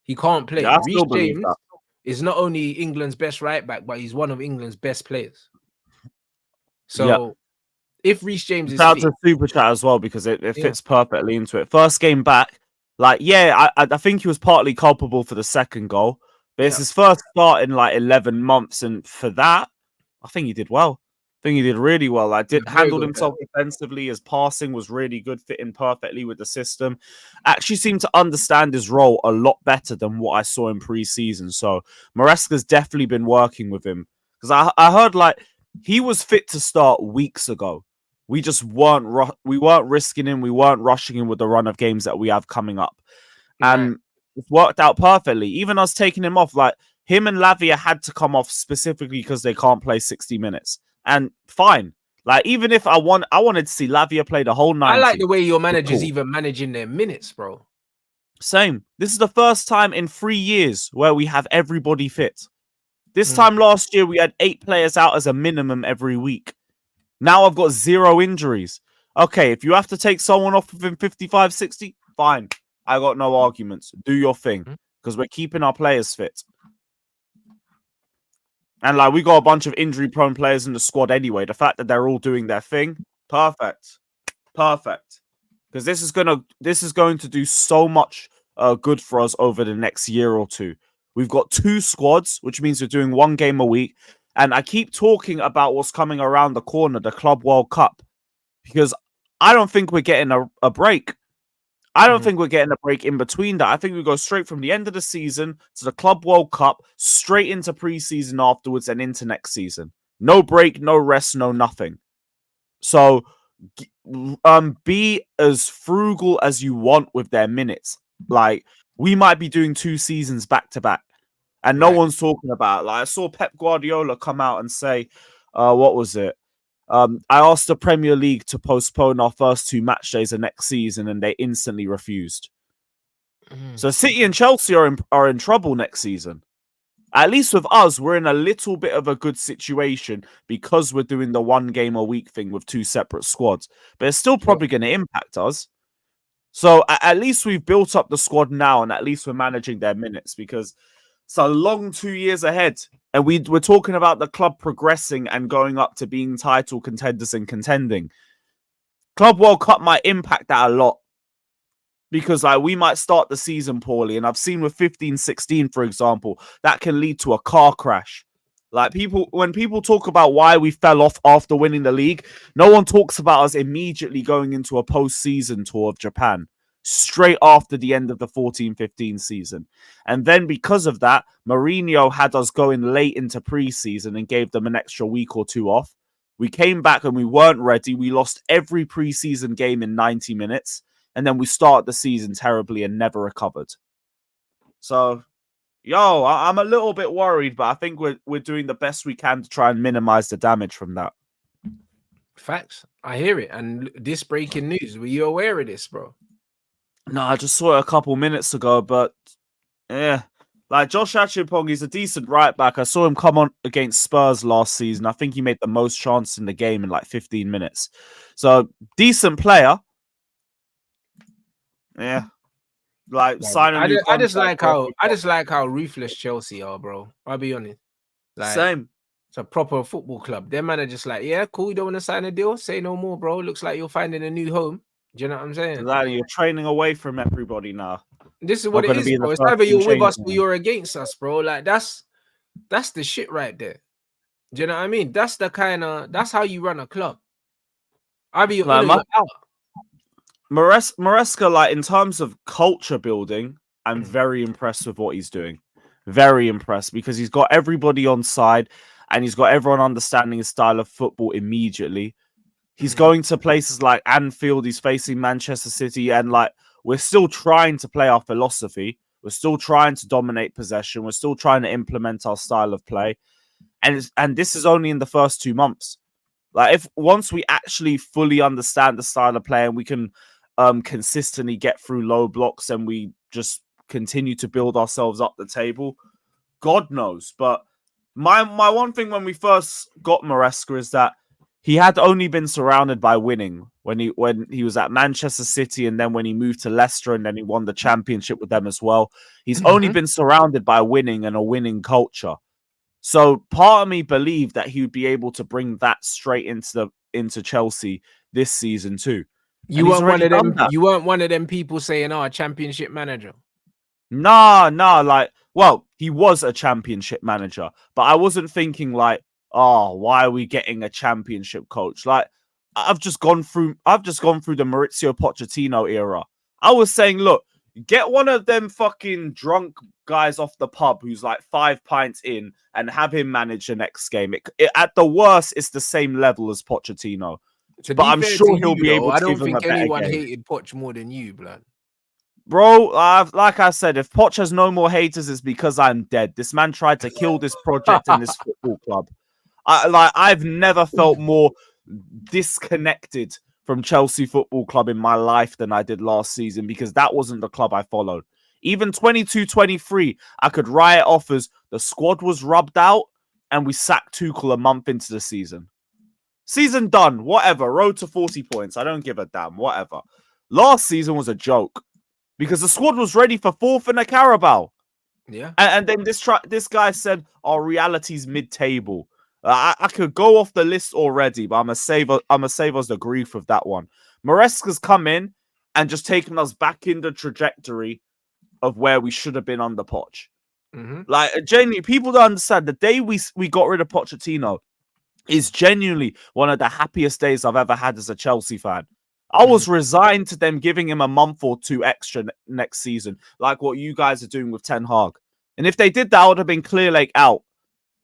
He can't play. Yeah, I Reece still believe James that. is not only England's best right back, but he's one of England's best players. Yeah. So if Reece James is Shout out fit, to Super Chat as well because it yeah. fits perfectly into it. First game back, like, yeah, I think he was partly culpable for the second goal, but it's Yeah. his first start in like 11 months. And for that, I think he did well. I think he did really well. Like, Very handled good himself defensively. His passing was really good, fitting perfectly with the system. Actually seemed to understand his role a lot better than what I saw in pre-season. So Maresca's definitely been working with him because I heard like he was fit to start weeks ago. We just weren't risking him. We weren't rushing him with the run of games that we have coming up, and it's worked out perfectly. Even us taking him off, like him and Lavia had to come off specifically because they can't play 60 minutes. And fine. Like, even if I wanted to see Lavia play the whole 90. I like the way your manager's Cool. even managing their minutes, bro. Same. This is the first time in 3 years where we have everybody fit. This time last year, we had 8 players out as a minimum every week. Now I've got 0 injuries. Okay, if you have to take someone off within 55, 60, fine. I got no arguments. Do your thing. Because we're keeping our players fit. And like we got a bunch of injury-prone players in the squad anyway. The fact that they're all doing their thing, perfect. Because this is going to do so much good for us over the next year or two. We've got 2 squads, which means we're doing 1 game a week. And I keep talking about what's coming around the corner, the Club World Cup, because I don't think we're getting a break. I don't think we're getting a break in between that. I think we go straight from the end of the season to the Club World Cup, straight into pre-season afterwards and into next season. No break, no rest, no nothing. So be as frugal as you want with their minutes. Like, we might be doing 2 seasons back to back. And no one's talking about it. Like, I saw Pep Guardiola come out and say, what was it? I asked the Premier League to postpone our first 2 match days of next season, and they instantly refused. So City and Chelsea are in trouble next season. At least with us, we're in a little bit of a good situation because we're doing the 1 game a week thing with 2 separate squads. But it's still probably going to impact us. So at least we've built up the squad now, and at least we're managing their minutes because it's a long 2 years ahead. And we're talking about the club progressing and going up to being title contenders and contending. Club World Cup might impact that a lot. Because like we might start the season poorly. And I've seen with 15-16, for example, that can lead to a car crash. Like when people talk about why we fell off after winning the league, no one talks about us immediately going into a post-season tour of Japan. Straight after the end of the 14-15 season. And then because of that, Mourinho had us going late into pre-season and gave them an extra week or 2 off. We came back and we weren't ready. We lost every pre-season game in 90 minutes. And then we started the season terribly and never recovered. So, I'm a little bit worried, but I think we're doing the best we can to try and minimize the damage from that. Facts. I hear it. And this breaking news, were you aware of this, bro? No, I just saw it a couple minutes ago, but yeah. Like Josh Achipong, he's a decent right back. I saw him come on against Spurs last season. I think he made the most chance in the game in like 15 minutes. So, decent player. Yeah. Like sign a new I just like contract. how ruthless Chelsea are, bro. I'll be honest. Like, Same. It's a proper football club. Their man are just like, yeah, cool, you don't want to sign a deal? Say no more, bro. Looks like you're finding a new home. Do you know what I'm saying? Exactly. You're training away from everybody now. This is what it is, bro. It's either you're with us or you're against us, bro. Like that's the shit right there. Do you know what I mean? That's how you run a club. Either you're in or you're out. Maresca, like in terms of culture building, I'm very impressed with what he's doing. Very impressed because he's got everybody on side and he's got everyone understanding his style of football immediately. He's going to places like Anfield, he's facing Manchester City, and like we're still trying to play our philosophy. We're still trying to dominate possession. We're still trying to implement our style of play. And this is only in the first 2 months. Like once we actually fully understand the style of play and we can consistently get through low blocks and we just continue to build ourselves up the table, God knows. But my one thing when we first got Maresca is that he had only been surrounded by winning when he was at Manchester City, and then when he moved to Leicester, and then he won the championship with them as well. He's only been surrounded by winning and a winning culture. So part of me believed that he would be able to bring that straight into Chelsea this season too. You weren't one of them. You weren't one of them people saying, "Oh, a championship manager." Nah, like, well, he was a championship manager, but I wasn't thinking like, oh, why are we getting a championship coach? Like, I've just gone through the Maurizio Pochettino era. I was saying, look, get one of them fucking drunk guys off the pub who's like 5 pints in and have him manage the next game. At the worst, it's the same level as Pochettino. But I'm sure he'll be able to give him a better game. I don't think anyone hated Poch more than you, blood. Bro, like I said, if Poch has no more haters, it's because I'm dead. This man tried to kill this project and this football club. I've never felt more disconnected from Chelsea Football Club in my life than I did last season, because that wasn't the club I followed. Even 22-23, I could write it off as the squad was rubbed out and we sacked Tuchel a month into the season. Season done, whatever. Road to 40 points. I don't give a damn, whatever. Last season was a joke because the squad was ready for 4th in the Carabao. Yeah. And then this guy said, our reality's mid-table. I could go off the list already, but I'm a save us the grief with that one. Maresca's come in and just taken us back in the trajectory of where we should have been under Poch. Like, genuinely, people don't understand. The day we got rid of Pochettino is genuinely one of the happiest days I've ever had as a Chelsea fan. I was resigned to them giving him a month or 2 extra next season, like what you guys are doing with Ten Hag. And if they did that, I would have been Clearlake out.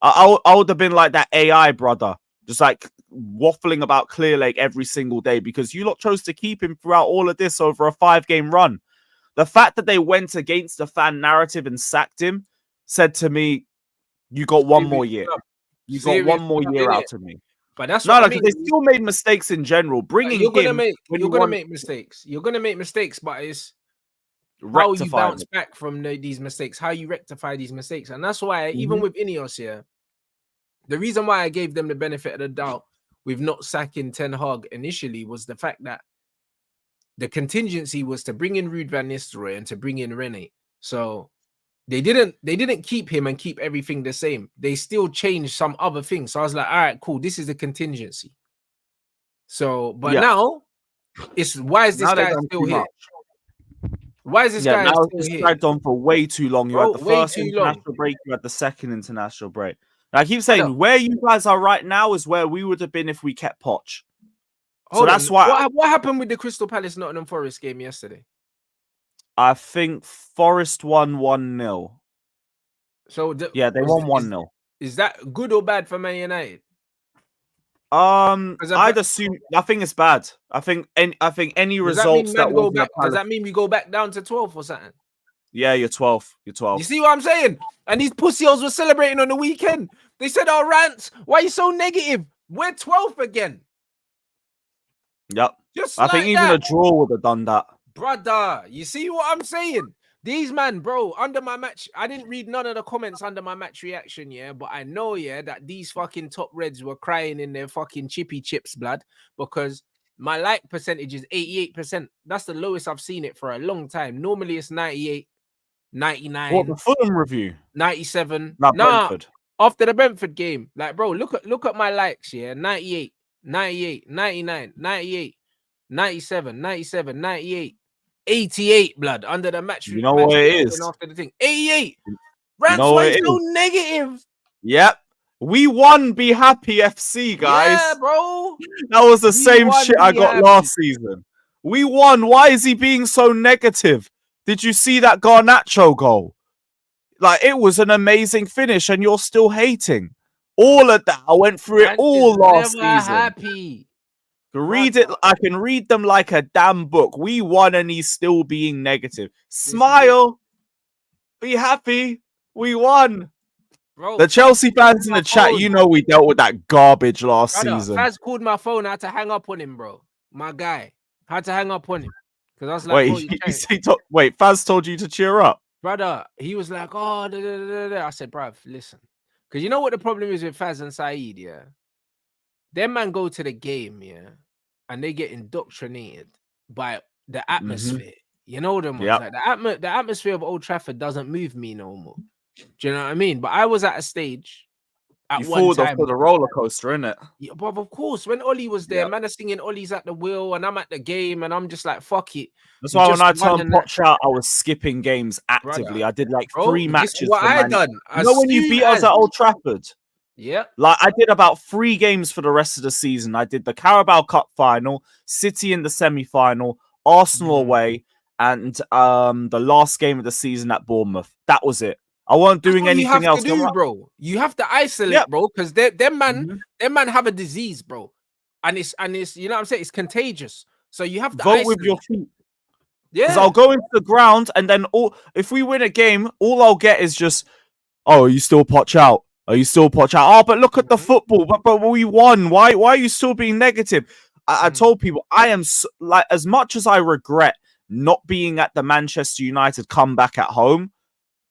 I would have been like that AI brother, just like waffling about Clearlake every single day, because you lot chose to keep him throughout all of this over a 5-game run. The fact that they went against the fan narrative and sacked him said to me, you got one more year. You got one more year out of me. But that's what I mean. They still made mistakes in general. You're gonna make mistakes. You're gonna make mistakes, but it's how you bounce back from these mistakes, how you rectify these mistakes. And that's why, even with Ineos here, the reason why I gave them the benefit of the doubt with not sacking Ten Hag initially was the fact that the contingency was to bring in Ruud van Nistelrooy and to bring in Rene. So they didn't keep him and keep everything the same. They still changed some other things. So I was like, all right, cool. This is a contingency. So, but now it's why is this guy still here? Why is this guy still here? It's dragged on for way too long. You had the first international break, you had the second international break. I keep saying where you guys are right now is where we would have been if we kept Poch. So that's why. What happened with the Crystal Palace Nottingham Forest game yesterday? I think Forest won 1-0. So they won 1-0. Is that good or bad for Man United? I'd assume. I think it's bad. I think any results that go back. Does that mean we go back down to 12 or something? Yeah, you're 12. You're 12. You see what I'm saying? And these pussyos were celebrating on the weekend. They said, "Oh, Rants, why are you so negative? We're 12th again." Yep. I think even a draw would have done that. Brother, you see what I'm saying? These man, bro, under my match, I didn't read none of the comments under my match reaction, but I know, that these fucking top reds were crying in their fucking chippy chips blood, because my like percentage is 88%. That's the lowest I've seen it for a long time. Normally it's 98, 99. What, the Fulham review? 97. Brentford. After the Brentford game. Like, bro, look at my likes, 98, 98, 99, 98, 97, 97, 98. 88 blood under the match. You know what it is after the thing. 88. Rants, why is so negative? Yep. We won. Be happy, FC guys. Yeah, bro. That was the same shit I got last season. We won. Why is he being so negative? Did you see that Garnacho goal? Like, it was an amazing finish, and you're still hating. All of that. I went through it all last season. Happy. Read it. I can read them like a damn book. We won and he's still being negative. Smile. Be happy. We won. Bro, the Chelsea fans in the chat, you know we dealt with that garbage last season. Faz called my phone. I had to hang up on him, bro. My guy. I had to hang up on him. Because I was like, wait, Faz told you to cheer up? Brother, he was like, oh, I said, bruv, listen. Because you know what the problem is with Faz and Saeed, Them man go to the game, and they get indoctrinated by the Mm-hmm. atmosphere. You know them ones. Yep. Like the atmosphere of Old Trafford doesn't move me no more. Do you know what I mean? But I was at a stage at You one forward off time. to the roller coaster, innit? Yeah, but of course, when Ollie was there, Yep. man, are singing Ollie's at the wheel, and I'm at the game, and I'm just like, fuck it. That's We why when just I won turned and that, Poch out, I was skipping games actively. brother. I did like Bro, 3 this is matches what for I Man. done. You know when you beat us at Old Trafford? Yeah. Like I did about 3 games for the rest of the season. I did the Carabao Cup final, City in the semi-final, Arsenal away, and the last game of the season at Bournemouth. That was it. I wasn't That's doing what you anything have else. to do, bro. You have to isolate, Yep. bro, because them man Mhm. have a disease, bro, and it's you know what I'm saying, it's contagious. So you have to Vote isolate. with your feet. Because Yeah. I'll go into the ground and then if we win a game, all I'll get is just, oh, are you still Poch out? Are you still Poch out? Oh, but look at the football. But we won. Why are you still being negative? I told people I am like, as much as I regret not being at the Manchester United comeback at home,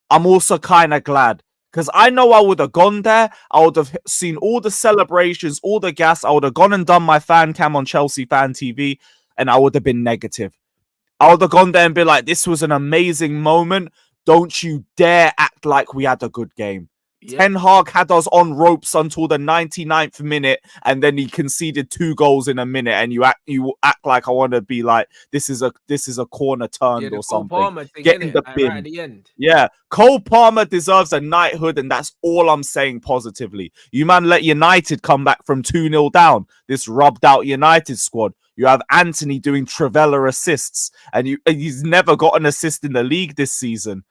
I'm also kind of glad. Because I know I would have gone there. I would have seen all the celebrations, all the gas. I would have gone and done my fan cam on Chelsea Fan TV, and I would have been negative. I would have gone there and be like, this was an amazing moment. Don't you dare act like we had a good game. Yep. Ten Hag had us on ropes until the 99th minute, and then he conceded 2 goals in a minute. And you act like I want to be like, this is a corner turned the or Cole something. Palmer thing, Get in innit? the Like, bin. right at the end. Yeah, Cole Palmer deserves a knighthood, and that's all I'm saying positively. You man let United come back from 2-0 down. This rubbed out United squad. You have Anthony doing Trivella assists, and he's never got an assist in the league this season.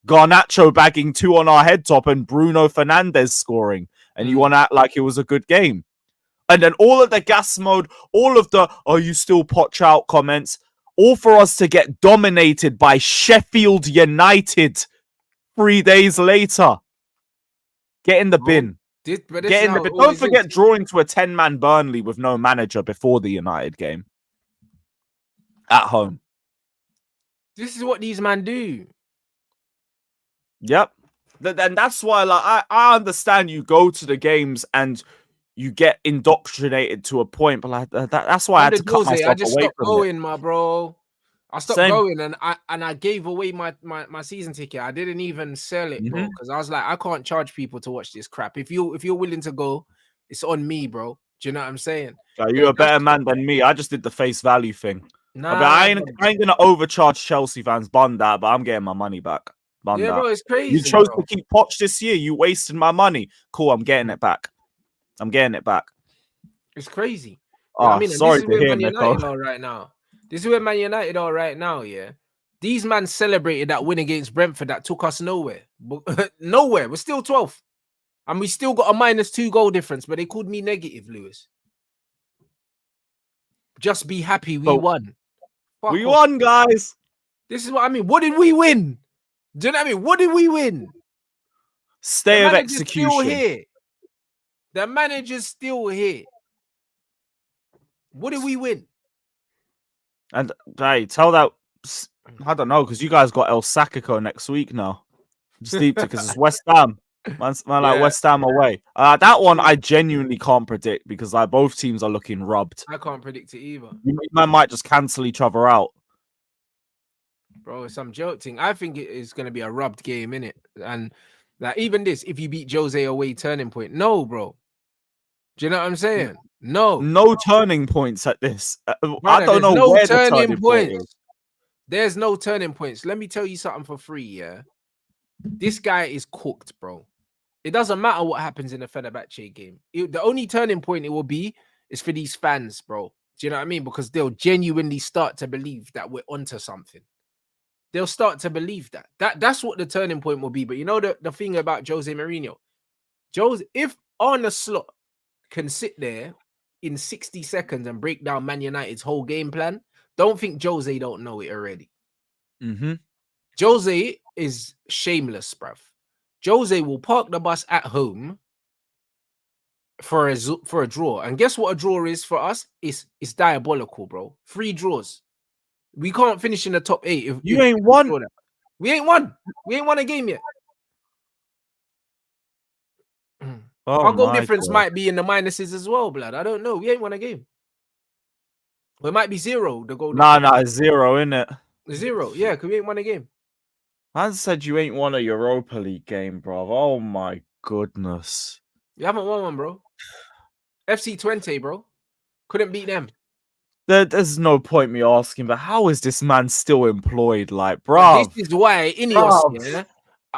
Garnacho bagging 2 on our head top, and Bruno Fernandes scoring. And you want to act like it was a good game. And then all of the gas mode, all of the, are you still Poch out comments, all for us to get dominated by Sheffield United 3 days later. Get in the bin. Get in the bin. Don't forget drawing to a 10-man Burnley with no manager before the United game. At home. This is what these men do. Yep. And that's why, like, I understand you go to the games and you get indoctrinated to a point, but like that's why I had to cut myself I just away stopped from going, it. my bro. I stopped going, and I gave away my season ticket. I didn't even sell it, bro, because I was like, I can't charge people to watch this crap. If you're willing to go, it's on me, bro. Do you know what I'm saying? You're a better man than me. I just did the face value thing. Nah, I ain't gonna overcharge Chelsea fans. Bun that, but I'm getting my money back. Bun that. Bro, it's crazy. You chose to keep Poch this year. You wasted my money. Cool, I'm getting it back. I'm getting it back. It's crazy. Oh, I mean, sorry to hear, Man United are right now. This is where Man United are right now, yeah. These men celebrated that win against Brentford that took us nowhere. Nowhere. We're still 12th. And we still got a -2 goal difference, but they called me negative, Lewis. Just be happy we won. We won, guys. This is what I mean. What did we win? Do you know what I mean? What did we win? Stay of execution. Still here. The manager's still here. What did we win? And hey, tell that, I don't know, because you guys got El Sacico next week now. Just deep because it's West Ham. Man, like West Ham away. That one I genuinely can't predict because like both teams are looking rubbed. I can't predict it either. Man might just cancel each other out. Bro, it's some joke thing. I think it is going to be a rubbed game, innit? And like even this, if you beat Jose away, turning point. No, bro. Do you know what I'm saying? No turning points at this. Brother, I don't know where the turning point is. There's no turning points. Let me tell you something for free, yeah? This guy is cooked, bro. It doesn't matter what happens in the Fenerbahce game. The only turning point it will be is for these fans, bro. Do you know what I mean? Because they'll genuinely start to believe that we're onto something. They'll start to believe that. That's what the turning point will be. But you know the thing about Jose Mourinho? If Arne Slot can sit there in 60 seconds and break down Man United's whole game plan, don't think Jose don't know it already. Jose is shameless, bruv. Jose will park the bus at home for a draw. And guess what a draw is for us? It's diabolical, bro. 3 draws. We can't finish in the top 8 if you ain't won. We ain't won. We ain't won a game yet. Our goal difference might be in the minuses as well, blood. I don't know. We ain't won a game. Well, it might be 0. The goal Nah, difference. it's 0, innit? 0. Yeah, because we ain't won a game. Man said you ain't won a Europa League game, bro. Oh my goodness. You haven't won one, bro. FC 20, bro. Couldn't beat them. There's no point me asking, but how is this man still employed? Like, But bro. this is why Ineos, yeah,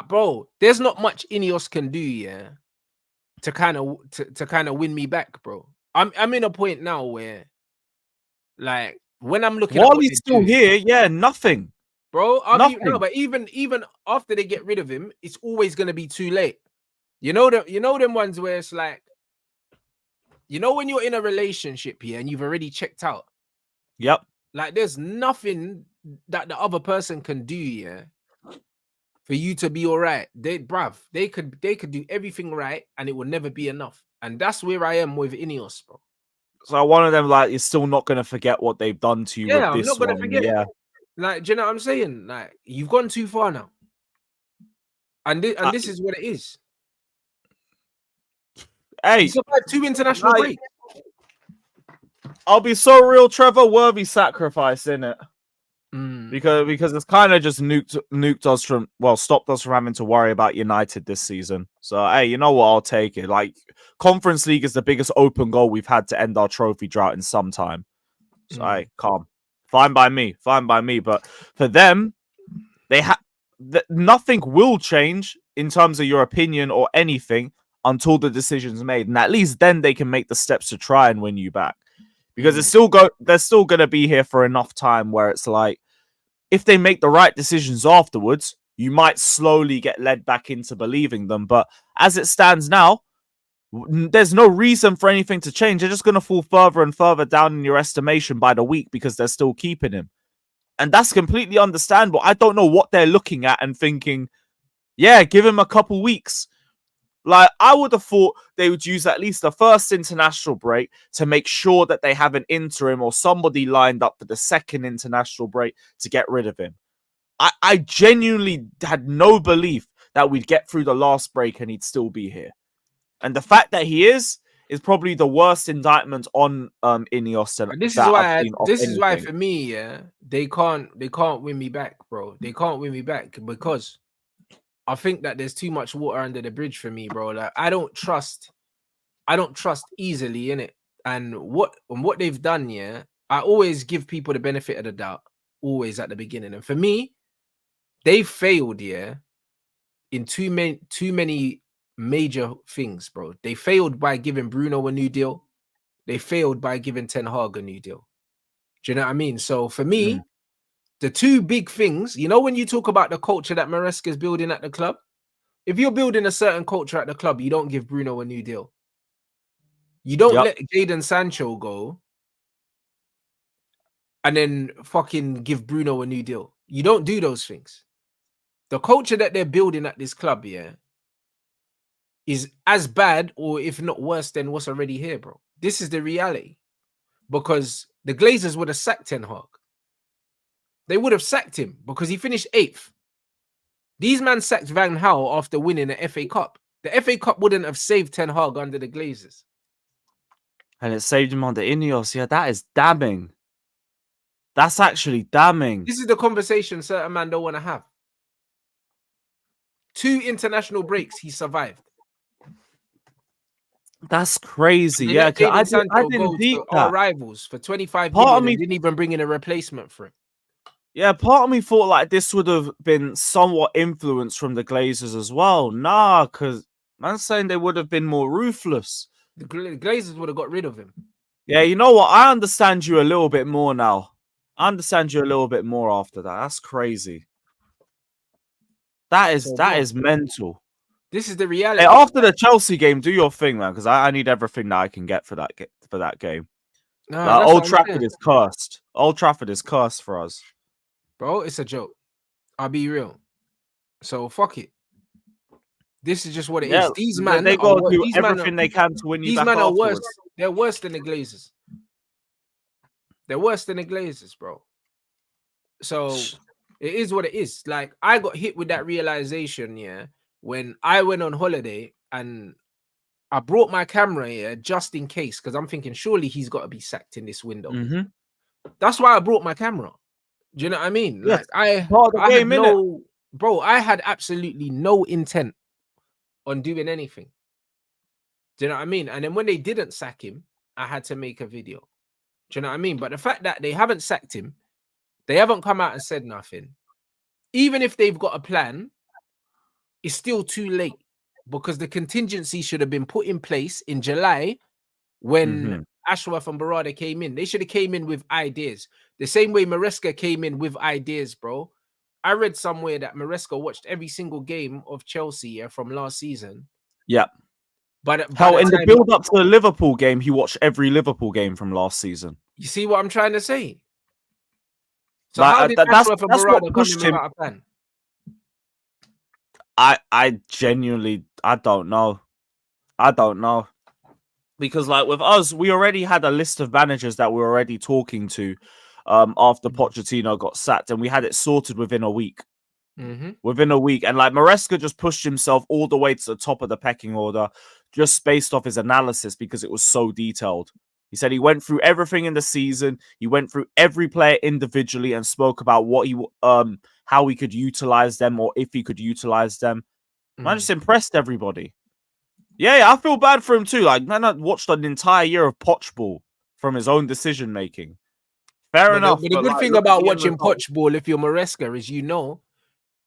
bro. There's not much Ineos can do, yeah, to kind of win me back, bro. I'm in a point now where, like, when I'm looking at While what he's they still do, here, yeah, nothing. bro. Nothing. But even after they get rid of him, it's always gonna be too late. You know them ones where it's like, when you're in a relationship here and you've already checked out. Yep. Like, there's nothing that the other person can do, yeah, for you to be all right. They could do everything right and it will never be enough. And that's where I am with Ineos, bro. So one of them, like, you're still not gonna forget what they've done to you with Yeah, I'm this not gonna one. forget. Yeah. Like, do you know what I'm saying? Like, you've gone too far now. And this is what it is. Hey, You survived 2 international breaks. I'll be so real, Trevor. Worthy sacrifice, innit? Mm. Because it's kind of just nuked us from, well, stopped us from having to worry about United this season. So hey, you know what? I'll take it. Like, Conference League is the biggest open goal we've had to end our trophy drought in some time. So hey, calm, fine by me, fine by me. But for them, they nothing will change in terms of your opinion or anything until the decision's made, and at least then they can make the steps to try and win you back. Because they're still gonna be here for enough time where it's like, if they make the right decisions afterwards, you might slowly get led back into believing them. But as it stands now, there's no reason for anything to change. They're just going to fall further and further down in your estimation by the week because they're still keeping him. And that's completely understandable. I don't know what they're looking at and thinking, yeah, give him a couple weeks. Like, I would have thought they would use at least the first international break to make sure that they have an interim or somebody lined up for the second international break to get rid of him. I genuinely had no belief that we'd get through the last break and he'd still be here. And the fact that he is probably the worst indictment on Ineos. And this is why for me, yeah, they can't win me back, bro. They can't win me back because I think that there's too much water under the bridge for me, bro. Like, I don't trust easily in it. And what they've done, yeah, I always give people the benefit of the doubt, always at the beginning. And for me, they failed, yeah, in too many major things, bro. They failed by giving Bruno a new deal. They failed by giving Ten Hag a new deal. Do you know what I mean? So for me, the two big things, when you talk about the culture that Maresca is building at the club, if you're building a certain culture at the club, you don't give Bruno a new deal. You don't let Jadon Sancho go and then fucking give Bruno a new deal. You don't do those things. The culture that they're building at this club, yeah, is as bad or if not worse than what's already here, bro. This is the reality. Because the Glazers would have sacked Ten Hag. They would have sacked him because he finished 8th. These men sacked Van Gaal after winning the FA Cup. The FA Cup wouldn't have saved Ten Hag under the Glazers. And it saved him under Ineos. Yeah, that is damning. That's actually damning. This is the conversation certain man don't want to have. 2 international breaks, he survived. That's crazy. Yeah, I didn't beat that. Our rivals for 25 million and didn't even bring in a replacement for him. Yeah, part of me thought like this would have been somewhat influenced from the Glazers as well. Nah, because man's saying they would have been more ruthless. The Glazers would have got rid of him. Yeah, you know what? I understand you a little bit more now. I understand you a little bit more after that. That's crazy. That is mental. This is the reality. Hey, after the Chelsea game, do your thing, man, because I need everything that I can get for that game. No, Old Trafford is cursed. Old Trafford is cursed for us. Bro, it's a joke. I'll be real. So fuck it. This is just what it is. These men, they got to do everything they can to win you back. These men are worse. They're worse than the Glazers. They're worse than the Glazers, bro. So it is what it is. Like, I got hit with that realization, yeah, when I went on holiday and I brought my camera here just in case, because I'm thinking surely he's got to be sacked in this window. That's why I brought my camera. Do you know what I mean? Yes, Like part of the I had game, innit? no, bro. I had absolutely no intent on doing anything. Do you know what I mean? And then when they didn't sack him, I had to make a video. Do you know what I mean? But the fact that they haven't sacked him, they haven't come out and said nothing. Even if they've got a plan, it's still too late because the contingency should have been put in place in July when Ashworth and Barada came in. They should have came in with ideas. The same way Maresca came in with ideas, bro. I read somewhere that Maresca watched every single game of Chelsea from last season. Yeah. But How in the build up to the Liverpool game, he watched every Liverpool game from last season. You see what I'm trying to say? So Like, how did that's Ashworth and what Barada come pushed in him. without a plan? I genuinely, I don't know. I don't know. Because like with us, we already had a list of managers that we were already talking to after Pochettino got sacked, and we had it sorted within a week. Within a week. And like Maresca just pushed himself all the way to the top of the pecking order just based off his analysis because it was so detailed. He said he went through everything in the season. He went through every player individually and spoke about what he how he could utilize them or if he could utilize them. Man, just impressed everybody. Yeah, I feel bad for him too. Like, man, I watched an entire year of Poch ball from his own decision making. Fair enough. But the good thing about watching Poch ball, if you're Maresca, is you know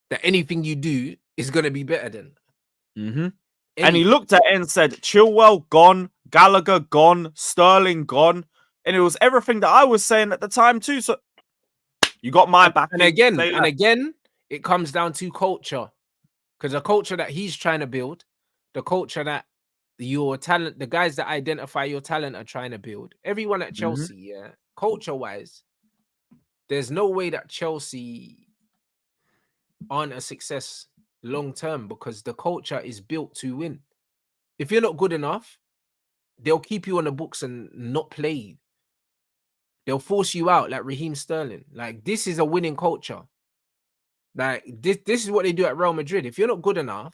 that anything you do is going to be better than. And he looked at it and said, Chilwell gone, Gallagher gone, Sterling gone. And it was everything that I was saying at the time too. So you got my back. And again, it comes down to culture. Because the culture that he's trying to build, the culture that your talent, the guys that identify your talent are trying to build. Everyone at Chelsea, yeah, culture-wise, there's no way that Chelsea aren't a success long-term because the culture is built to win. If you're not good enough, they'll keep you on the books and not play you. They'll force you out like Raheem Sterling. Like, this is a winning culture. Like, this is what they do at Real Madrid. If you're not good enough,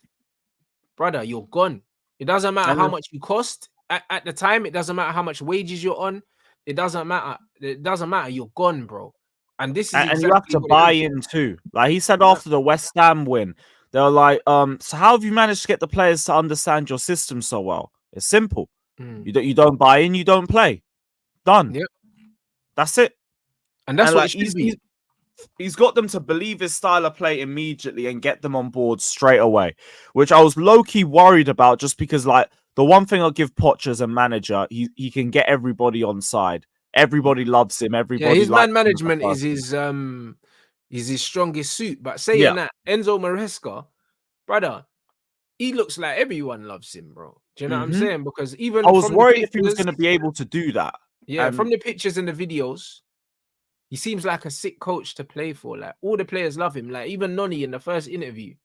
brother, you're gone. It doesn't matter how much you cost at the time. It doesn't matter how much wages you're on. It doesn't matter. It doesn't matter. You're gone, bro. And this is and you have to buy in too. Like he said after the West Ham win, they were like, so how have you managed to get the players to understand your system so well? It's simple. You don't buy in, you don't play. Done. Yep. That's it. And that's what it should be. He's got them to believe his style of play immediately and get them on board straight away, which I was low-key worried about just because, like, the one thing I'll give Poch as a manager, he can get everybody on side. Everybody loves him. Everybody his man management is his strongest suit. But saying that, Enzo Maresca, brother, he looks like everyone loves him, bro. Do you know what I'm saying? Because even I was worried if he was going to be able to do that. Yeah, from the pictures and the videos, he seems like a sick coach to play for. Like, all the players love him. Like, even Noni in the first interview,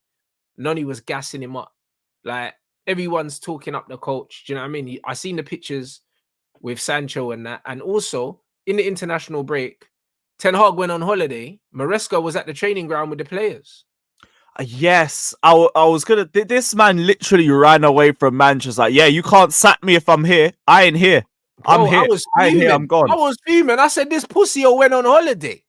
Noni was gassing him up. Like, everyone's talking up the coach. Do you know what I mean? I seen the pictures with Sancho and that. And also, in the international break, Ten Hag went on holiday. Maresca was at the training ground with the players. Yes, I was gonna. This man literally ran away from Manchester. Like, yeah, you can't sack me if I'm here. I ain't here. Bro, I'm here. I ain't here. I'm gone. I was fuming. I said, this pussy went on holiday.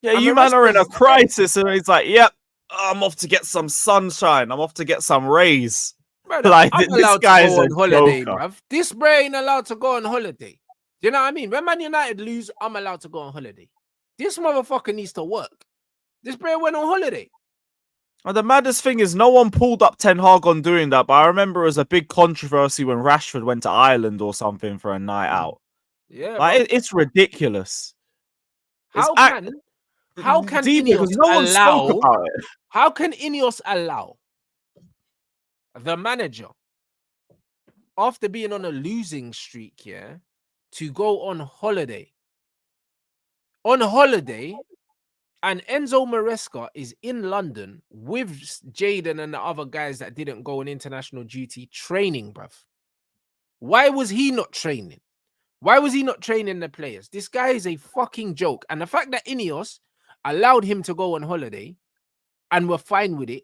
Yeah, you man are in a crisis. And he's like, yep, I'm off to get some sunshine. I'm off to get some rays. Brother, like, I'm this allowed guy to is go on holiday, joker. bruv. This bray ain't allowed to go on holiday. Do you know what I mean? When Man United lose, I'm allowed to go on holiday. This motherfucker needs to work. This bray went on holiday. And the maddest thing is no one pulled up Ten Hag on doing that, but I remember it was a big controversy when Rashford went to Ireland or something for a night out. Yeah, like, it's ridiculous. How can Ineos no one spoke about it. How can Ineos allow the manager, after being on a losing streak, to go on holiday? On holiday, and Enzo Maresca is in London with Jaden and the other guys that didn't go on international duty training, bruv. Why was he not training? Why was he not training the players? This guy is a fucking joke. And the fact that Ineos allowed him to go on holiday and were fine with it,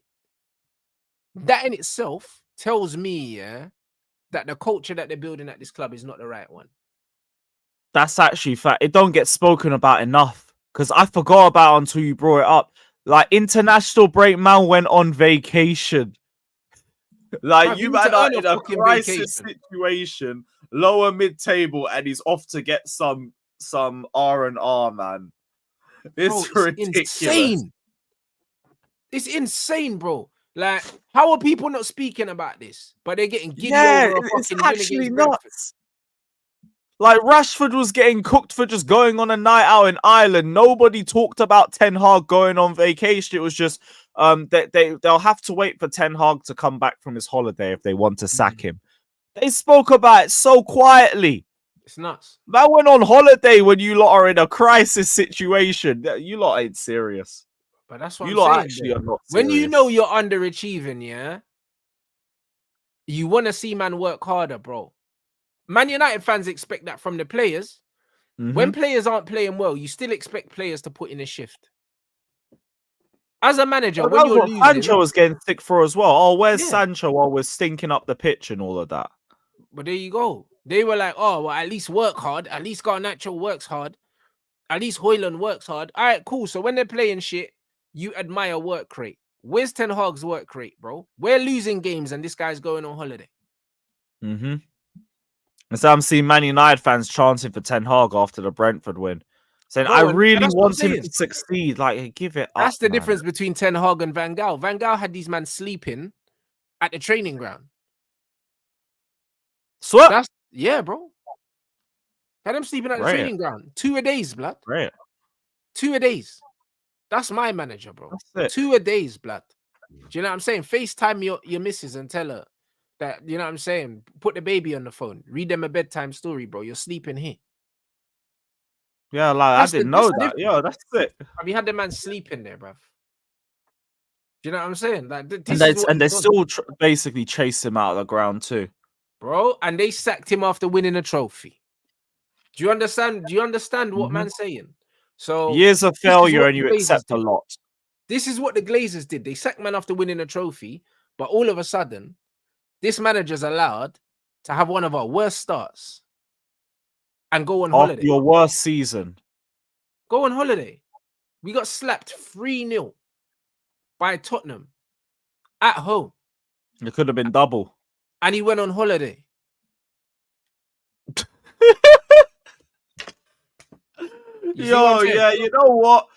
that in itself tells me, that the culture that they're building at this club is not the right one. That's actually fact. It don't get spoken about enough because I forgot about it until you brought it up. Like international break, man went on vacation. Like Bruv, he you need man to are earn a in a fucking crisis vacation. situation, lower mid-table, and he's off to get some R&R, man. Bro, It's it's ridiculous. insane. It's insane, bro. Like, how are people not speaking about this? But they're getting giddy over a It's fucking win actually against Brentford. nuts. Like Rashford was getting cooked for just going on a night out in Ireland. Nobody talked about Ten Hag going on vacation. It was just they'll have to wait for Ten Hag to come back from his holiday if they want to sack him. They spoke about it so quietly. It's nuts. That went on holiday when you lot are in a crisis situation. You lot ain't serious. But that's what You I'm lot saying. actually There. are not serious. When you know you're underachieving, yeah, you want to see man work harder, bro. Man United fans expect that from the players. When players aren't playing well, you still expect players to put in a shift. As a manager, Well, when that's you're what losing, Sancho was getting sick for as well. Oh, where's Yeah. Sancho while we're stinking up the pitch and all of that? but there you go. They were like, oh, well, at least work hard. At least Garnacho works hard. At least Hoyland works hard. All right, cool. So when they're playing shit, you admire work rate. Where's Ten Hag's work rate, bro? We're losing games and this guy's going on holiday. And so I'm seeing Man United fans chanting for Ten Hag after the Brentford win, saying, Bro, I and really that's what I'm want him saying. to succeed. Like, give it up, That's the man. difference between Ten Hag and Van Gaal. Van Gaal had these men sleeping at the training ground. So, Yeah, bro. Had them sleeping at the training ground. 2 a days, blood. Right. 2 a days. That's my manager, bro. That's it. 2 a days, blood. Do you know what I'm saying? FaceTime your missus and tell her that, you know what I'm saying? Put the baby on the phone. Read them a bedtime story, bro. You're sleeping here. Yeah, like, I didn't know that. Yeah, that's it. Have you had the man sleeping there, bruv? Do you know what I'm saying? Like, And they still basically chase him out of the ground too. Bro, and they sacked him after winning a trophy. Do you understand? Do you understand what man's saying? So years of failure and you accept a lot. This is what the Glazers did. They sacked man after winning a trophy, but all of a sudden, this manager's allowed to have one of our worst starts and go on holiday. Your worst season. Go on holiday. We got slapped 3-0 by Tottenham at home. It could have been double. And he went on holiday. Yo, yeah, you know what?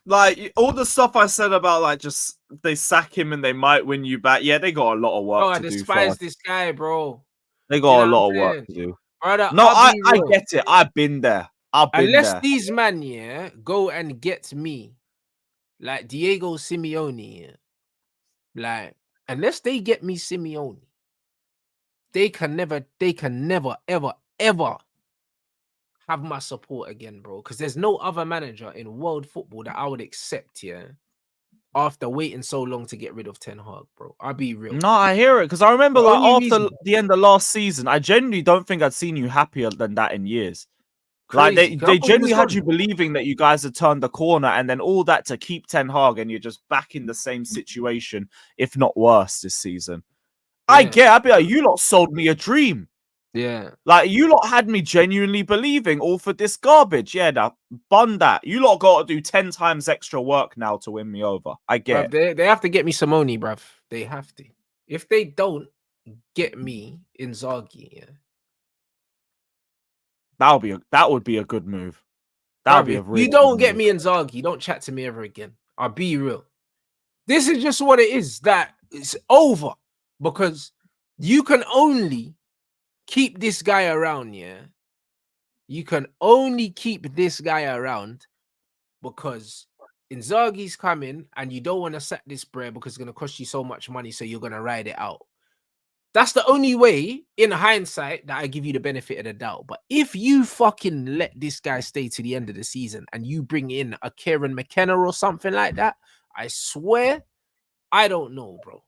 Like, all the stuff I said about, like, just they sack him and they might win you back. Yeah, they got a lot of work to do. I despise this guy, bro. They got a lot of work to do. Brother, no, I get it. I've been there. Unless these man, yeah, go and get me, like Diego Simeone, yeah, like, unless they get me Simeone, they can never, ever, ever have my support again, bro. Because there's no other manager in world football that I would accept, yeah, after waiting so long to get rid of Ten Hag, bro. I'll be real. No, I hear it. Because I remember, like, after the end of last season, I genuinely don't think I'd seen you happier than that in years. Crazy. Like, they genuinely had you believing that you guys had turned the corner, and then all that to keep Ten Hag, and you're just back in the same situation, if not worse, this season. Yeah. I'd be like, you lot sold me a dream. Yeah. Like, you lot had me genuinely believing all for this garbage. Yeah, now, bun that. You lot got to do 10 times extra work now to win me over. I get it. They have to get me Simone, bruv. They have to. If they don't get me Inzaghi, yeah, that would be a good move. That would be a really you don't get me Inzaghi, don't chat to me ever again. I'll be real. This is just what it is. That it's over because you can only keep this guy around, yeah. You can only keep this guy around because Inzaghi's coming and you don't want to sack this bread because it's going to cost you so much money, so you're going to ride it out. That's the only way, in hindsight, that I give you the benefit of the doubt. But if you fucking let this guy stay to the end of the season and you bring in a Kieran McKenna or something like that, I swear, I don't know, bro.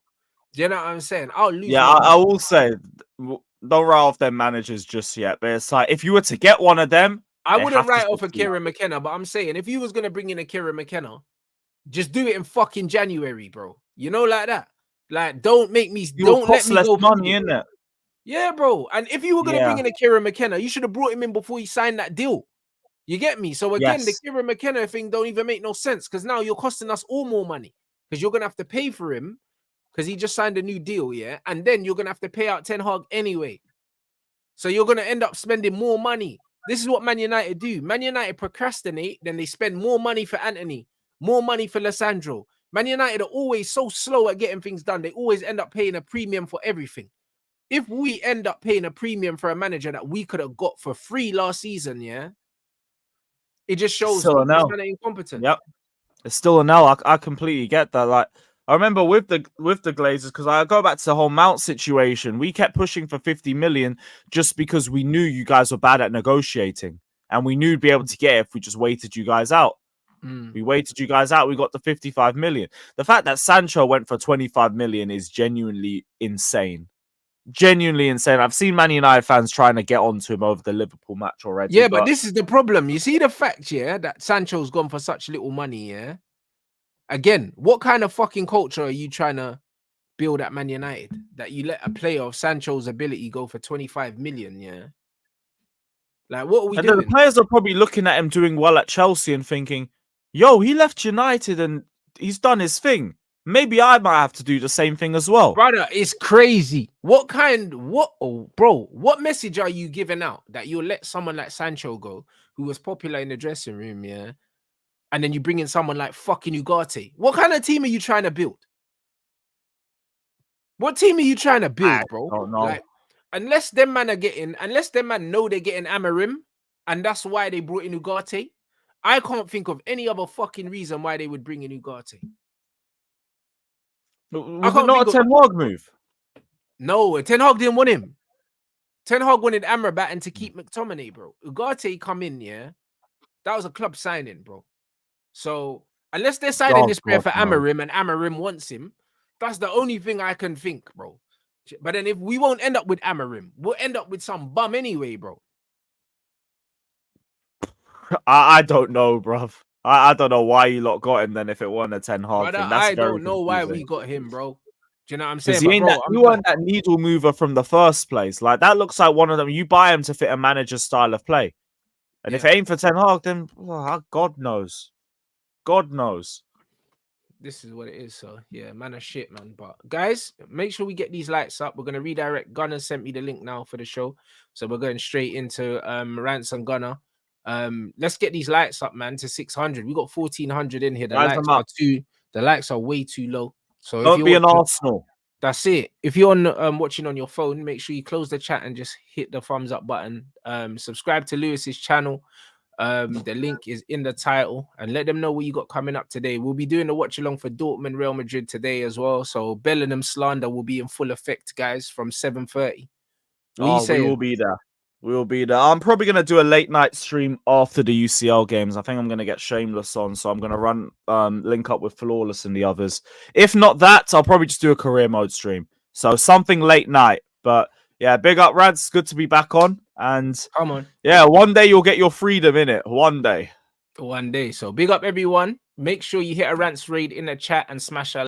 Do you know what I'm saying? I'll lose. Yeah, I will say, don't write off their managers just yet. But it's like, if you were to get one of them, I wouldn't write off a Kieran McKenna. But I'm saying, if you was going to bring in a Kieran McKenna, just do it in fucking January, bro. You know, like that. Like, don't make me. Don't let me go. Money, innit? Yeah, bro. And if you were gonna bring in a Kieran McKenna, you should have brought him in before he signed that deal. You get me? So again, the Kieran McKenna thing don't even make no sense because now you're costing us all more money because you're gonna have to pay for him because he just signed a new deal, yeah. And then you're gonna have to pay out Ten Hag anyway. So you're gonna end up spending more money. This is what Man United do. Man United procrastinate, then they spend more money for Anthony, more money for Lissandro. Man United are always so slow at getting things done. They always end up paying a premium for everything. If we end up paying a premium for a manager that we could have got for free last season, yeah, it just shows still he's kind of incompetent. Yep, it's still a no. I completely get that. Like, I remember with the Glazers, because I go back to the whole Mount situation. We kept pushing for 50 million just because we knew you guys were bad at negotiating, and we knew we'd be able to get it if we just waited you guys out. We waited you guys out. We got the 55 million. The fact that Sancho went for 25 million is genuinely insane. Genuinely insane. I've seen Man United fans trying to get onto him over the Liverpool match already. Yeah, but this is the problem. You see the fact, yeah, that Sancho's gone for such little money, yeah? Again, what kind of fucking culture are you trying to build at Man United? That you let a player of Sancho's ability go for 25 million, yeah? Like, what are we doing? The players are probably looking at him doing well at Chelsea and thinking, yo, he left United and he's done his thing. Maybe I might have to do the same thing as well. Brother, it's crazy. Bro, what message are you giving out that you'll let someone like Sancho go, who was popular in the dressing room, yeah? And then you bring in someone like fucking Ugarte. What kind of team are you trying to build? What team are you trying to build, bro? I don't know. Like, unless them man know they're getting Amarim, and that's why they brought in Ugarte, I can't think of any other fucking reason why they would bring in Ugarte. Was it not a Ten Hag move? No, Ten Hag didn't want him. Ten Hag wanted Amrabat and to keep McTominay, bro. Ugarte come in, yeah. That was a club signing, bro. So unless they're signing this player for Amarim and Amarim wants him, that's the only thing I can think, bro. But then if we won't end up with Amarim, we'll end up with some bum anyway, bro. I don't know, bruv. I don't know why you lot got him then if it wasn't a Ten Hag thing. I don't know why we got him, bro. Do you know what I'm saying? Because you weren't that needle mover from the first place. Like, that looks like one of them. You buy him to fit a manager's style of play. And if it ain't for Ten Hag, then God knows. God knows. This is what it is. So, yeah, man of shit, man. But, guys, make sure we get these lights up. We're going to redirect. Gunner sent me the link now for the show. So, we're going straight into Rants and Gunner. Let's get these lights up, man, to 600. We got 1400 in here. The likes are way too low. So don't be an Arsenal. That's it. If you're on watching on your phone, make sure you close the chat and just hit the thumbs up button. Subscribe to Lewis's channel. The link is in the title, and let them know what you got coming up today. We'll be doing the watch along for Dortmund Real Madrid today as well. So Bellingham slander will be in full effect, guys, from 7:30. We will be there. We will be there. I'm probably going to do a late night stream after the UCL games. I think I'm going to get Shameless on, so I'm going to link up with Flawless and the others. If not that, I'll probably just do a career mode stream. So something late night. But yeah, big up, Rants. It's good to be back on. And come on. Yeah, one day you'll get your freedom in it. One day. One day. So big up, everyone. Make sure you hit a Rants raid in the chat and smash a